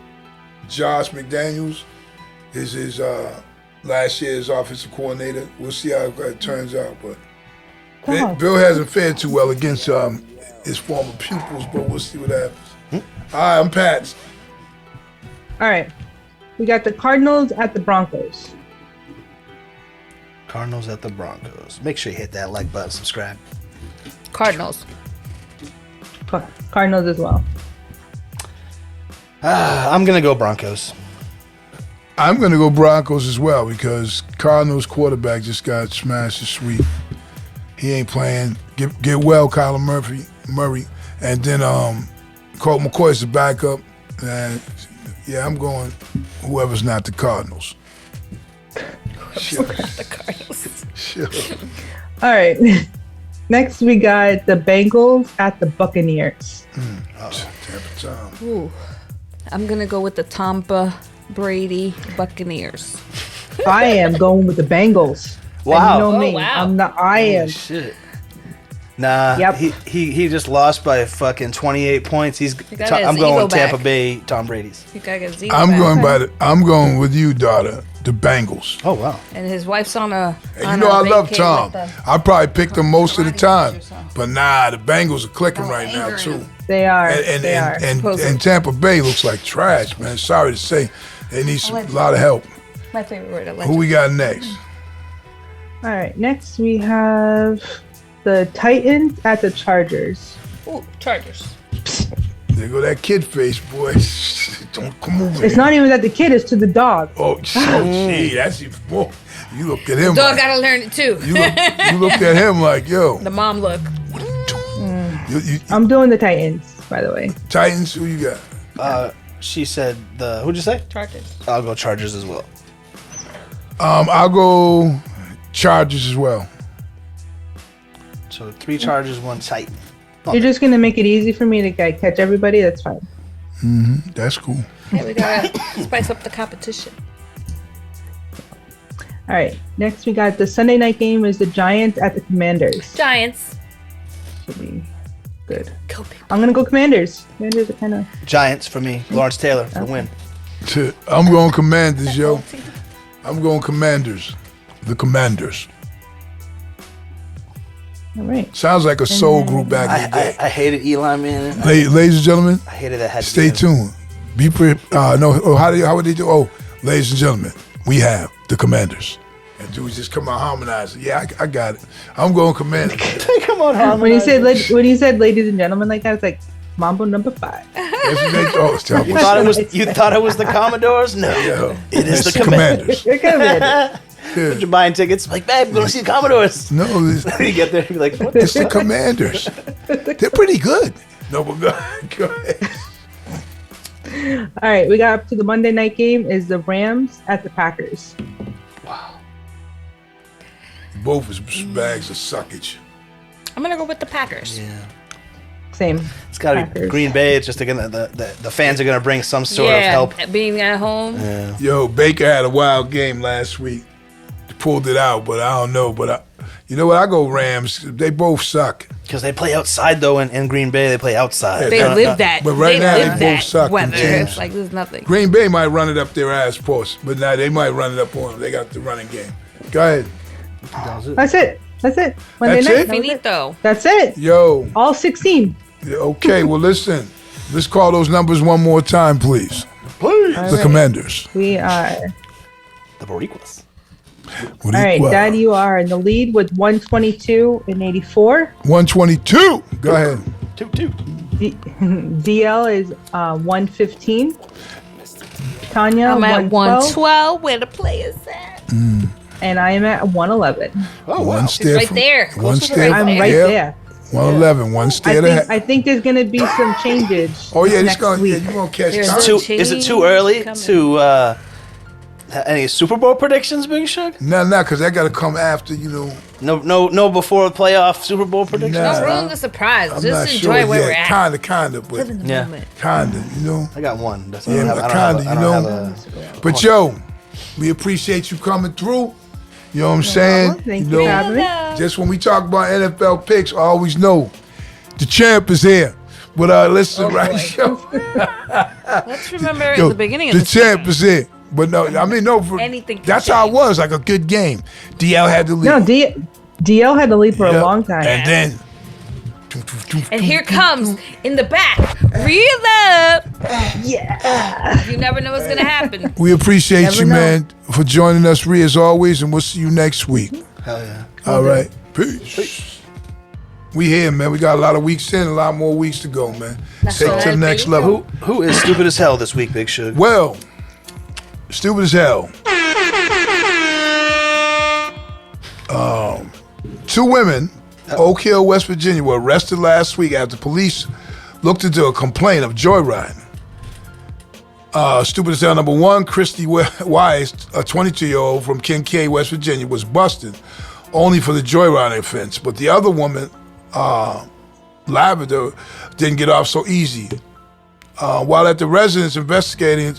A: Josh McDaniels. Is his last year's offensive coordinator. We'll see how it turns out. But
F: Wow.
A: Bill hasn't fared too well against his former pupils, but we'll see what happens. All right, I'm Pats.
F: All right. We got the Cardinals at the Broncos.
C: Cardinals at the Broncos. Make sure you hit that like button, subscribe.
D: Cardinals.
F: Cardinals as well.
C: I'm gonna go Broncos.
A: I'm going to go Broncos as well because Cardinals quarterback just got smashed this week. He ain't playing. Get well, Kyler Murray. And then Colt McCoy is the backup. And yeah, I'm going whoever's not the Cardinals. Sure.
D: The Cardinals.
A: Sure.
F: All right. Next, we got the Bengals at the Buccaneers.
A: Tampa Tom.
D: Ooh. I'm gonna go with the Tampa Brady Buccaneers.
F: I am going with the Bengals.
C: Wow.
F: And you know
D: Oh,
F: me.
D: wow.
F: I'm not. I
C: Holy
F: am.
C: shit. Nah,
F: Yep.
C: he just lost by fucking 28 points.
D: gotta get
C: I'm
D: his
C: going
D: ego
C: with Tampa
D: back.
C: Bay Tom Brady's.
D: You gotta get Zeke
A: I'm
D: back.
A: I'm going with you, daughter. The Bengals.
C: Oh wow.
D: And his wife's on a.
A: And
D: on
A: you know
D: a
A: I love
D: vacay
A: Tom.
D: with the-
A: I probably picked him most of the time.
D: or something.
A: But nah, the Bengals are clicking
D: Oh,
A: right now
D: angering
A: too.
D: him.
F: They are.
A: And
F: they are.
A: and Tampa Bay looks like trash, man. Sorry to say. They need a lot of help.
D: My favorite word.
A: Who
D: Allegedly.
A: we got next?
F: All right. Next, we have the Titans at the Chargers.
D: Ooh, Chargers.
A: There go that kid face, boy. Don't come over
F: It's
A: here.
F: not even that the kid is to the dog.
A: Oh, gee, that's even more. You looked at him
D: Dog
A: like,
D: gotta learn it too.
A: you looked at him like, yo,
D: The mom look.
A: what are you doing? You,
F: I'm doing the Titans, by the way.
A: Titans, who you got?
C: She said who'd you say?
D: Chargers.
C: I'll go Chargers as well.
A: I'll go Chargers as well.
C: So 3 Chargers, 1 Titan.
F: You're just gonna make it easy for me to catch everybody. That's fine.
A: That's cool.
D: Yeah, we gotta spice up the competition.
F: All right. Next, we got the Sunday night game. Is the Giants at the Commanders?
D: Giants.
F: Should be good.
D: Go big.
F: I'm gonna go Commanders. Commanders are kind of.
C: Giants for me. Lawrence Taylor for the win.
A: I'm going Commanders, yo. I'm going Commanders. The Commanders.
F: All right.
A: Sounds like a soul group back in the day.
C: I hated Eli Manning.
A: Ladies and gentlemen,
C: I hated that. Had to
A: stay
C: be him.
A: tuned. Be how would they do? Oh, ladies and gentlemen, we have the Commanders. And dudes just come out harmonizing. Yeah, I got it. I'm going Commanders.
C: Come on, Harmon.
F: When you said ladies and gentlemen like that, it's like Mambo number 5.
A: it's terrible.
C: You thought it was the Commodores? No, it is
A: It's
C: the Commanders.
F: You're good.
C: You're buying tickets, like, babe, go see the Commodores.
A: No, it's,
C: You get there, you're like, what?
A: it's the Commanders. They're pretty good. No, but go ahead.
F: All right, we got up to the Monday night game is the Rams at the Packers.
A: Both is bags of suckage.
D: I'm gonna go with the Packers.
C: Yeah.
F: Same.
C: It's got to be
F: Packers.
C: Green Bay. It's just again the fans are going to bring some sort of help.
D: Being at home.
C: Yeah.
A: Yo, Baker had a wild game last week. He pulled it out, but I don't know. But you know what? I go Rams. They both suck.
C: Because they play outside, though, in Green Bay. They play outside.
D: They live that.
A: But right
D: they
A: now,
D: live
A: they both
D: that
A: suck, them
D: weather.
A: teams.
D: It's like there's nothing.
A: Green Bay might run it up their ass post, but now they might run it up on them. They got the running game. Go ahead.
F: That's it. Monday
A: That's
F: night.
A: it?
F: that was
D: Finito.
F: That's it.
A: Yo,
F: All 16.
A: okay, well, listen. Let's call those numbers one more time, please.
C: Please.
A: The
F: right.
A: Commanders.
F: We are.
C: The Boricuas.
A: What do
F: All right,
A: well,
F: Dad, you are in the lead with 122 and 84.
A: 122. Go ahead.
C: 2-2.
F: DL is 115. Tanya,
D: I'm at
F: 112.
D: 112. Where the players at?
F: And I am at 111.
C: Oh, wow.
A: One step
D: right
A: from-
D: there.
A: One
D: Close to
A: step.
F: I'm
D: Right
F: right
A: yeah,
F: there.
A: 111. One step ahead.
F: I think there's going to be some changes.
A: Oh, yeah, it's
F: next
A: going.
F: week.
A: Yeah, you're going to catch
D: There's
A: time.
D: two-
C: Is it too
D: Change
C: early
D: coming.
C: to any Super Bowl predictions, Big Shug?
A: No, because that got to come after,
C: No, before the playoff Super Bowl predictions.
A: Nah.
D: Don't ruin the surprise.
A: I'm
D: Just
A: not
D: enjoy
A: sure.
D: where we're
A: Yeah,
D: at.
A: kind of, but
D: Live in the
C: Yeah.
D: moment.
A: kind of,
C: I got one. That's,
A: Yeah,
C: I don't have
A: kinda,
C: a- I don't have a-
A: But yo, we appreciate you coming through. You know what I'm saying?
F: Thank you for having me.
A: Just when we talk about NFL picks, I always know the champ is here. But listen, right, yo,
D: Let's remember
A: yo,
D: at the beginning of
A: the
D: the
A: champ is here. But no, I mean no.
D: Anything can
A: That's how it
D: change.
A: was, like a good game. DL had the lead.
F: No, DL had the lead for
A: Yeah.
F: a long time.
A: And then.
D: And here comes in the back, real up. Yeah. You never know what's gonna happen.
A: We appreciate
F: Never
A: you,
F: know.
A: man, for joining us, Rhea, as always, and we'll see you next week.
C: Hell yeah.
A: All right. Peace. We here, man. We got a lot of weeks in, a lot more weeks to go, man. Take it to the
D: right,
A: next
D: baby.
A: level.
C: Who is stupid as hell this week, Big Shug?
A: Well, stupid as hell. Two women, Oak Hill, West Virginia, were arrested last week after police looked into a complaint of joyriding. Stupid as hell number one, Christy Wise, a 22-year-old from Kincaid, West Virginia, was busted only for the joyriding offense. But the other woman, Lavender, didn't get off so easy. While at the residence investigating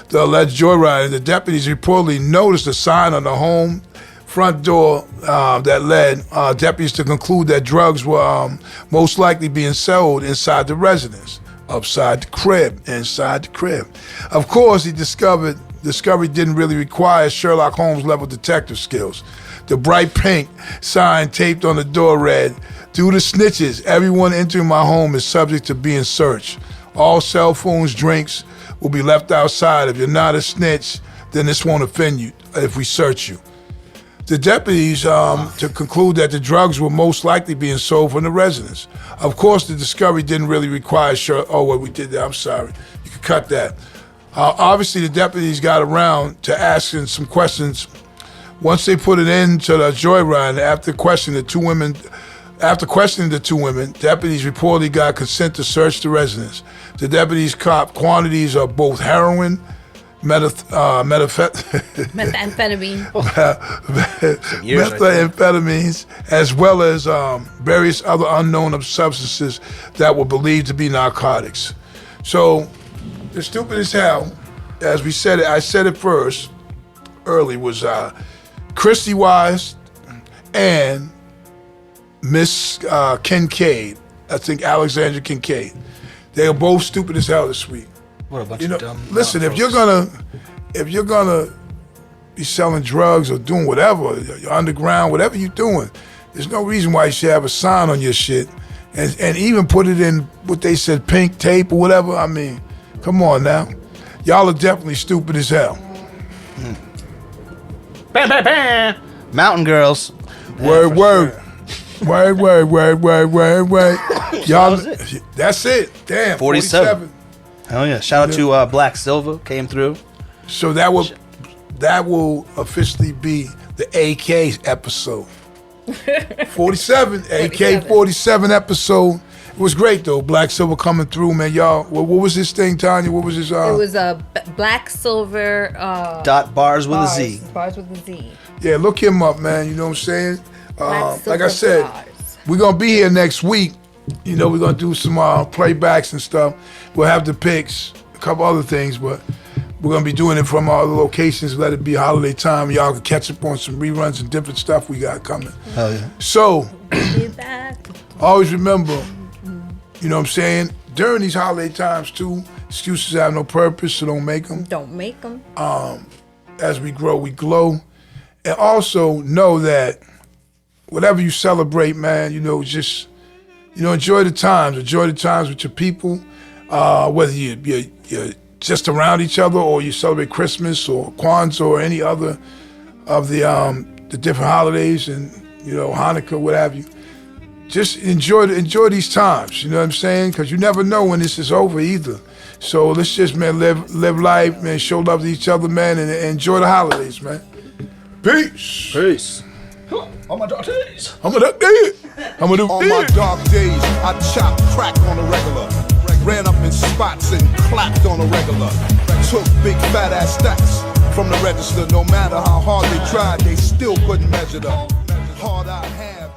A: the alleged joyriding, the deputies reportedly noticed a sign on the home front door that led deputies to conclude that drugs were most likely being sold inside the residence, inside the crib. Of course, discovery didn't really require Sherlock Holmes level detective skills. The bright pink sign taped on the door read, "Due to snitches, everyone entering my home is subject to being searched. All cell phones, drinks will be left outside. If you're not a snitch, then this won't offend you if we search you." The deputies to conclude that the drugs were most likely being sold from the residence. Of course, the discovery didn't really require we did that. I'm sorry. You can cut that. Obviously, the deputies got around to asking some questions. Once they put an end to the joyride, after questioning the two women, deputies reportedly got consent to search the residence. The deputies caught quantities of both heroin,
D: Methamphetamine.
C: years right
A: methamphetamines, as well as various other unknown substances that were believed to be narcotics. So, the stupid as hell, as we said it, I said it first, early, was Christy Wise and Miss Kincaid. I think Alexandra Kincaid. They are both stupid as hell this week.
C: What a bunch
A: You know,
C: of dumb.
A: listen,
C: dumb
A: if you're gonna be selling drugs or doing whatever, you're underground, whatever you're doing, there's no reason why you should have a sign on your shit and even put it in what they said, pink tape or whatever. I mean, come on now. Y'all are definitely stupid as hell.
C: Bam, bam, bam. Mountain Girls.
A: Word. Word. Y'all,
C: was it.
A: that's it. Damn,
C: 47. Hell yeah! Shout out to Black Silva, came through.
A: So that will officially be the AK episode. 47, AK 47 episode. It was great though. Black Silver coming through, man. Y'all, what was this thing, Tanya? What was this?
D: It was a black silver
C: Dot bars with a Z.
D: Bars with a Z.
A: Yeah, look him up, man. You know what I'm saying?
D: Black
A: Like I
D: silver
A: said,
D: bars.
A: we're gonna be here next week. You know, we're gonna do some playbacks and stuff. We'll have the picks, a couple other things, but we're gonna be doing it from our other locations. Let it be holiday time. Y'all can catch up on some reruns and different stuff we got coming.
C: Hell yeah!
A: So
D: Be back.
A: always remember, you know what I'm saying? During these holiday times too, excuses have no purpose, so don't make them.
D: Don't make them.
A: As we grow, we glow. And also know that whatever you celebrate, man, you know, just, you know, enjoy the times with your people, whether you're just around each other or you celebrate Christmas or Kwanzaa or any other of the different holidays and, you know, Hanukkah, what have you. Just enjoy these times, you know what I'm saying? Because you never know when this is over either. So let's just, man, live life, man, show love to each other, man, and enjoy the holidays, man. Peace.
C: Peace.
A: I'm gonna do this. I'm gonna do
H: On my dark days, I chopped crack on the regular. Ran up in spots and clapped on the regular. Took big fat ass stacks from the register. No matter how hard they tried, they still couldn't measure the hard I have.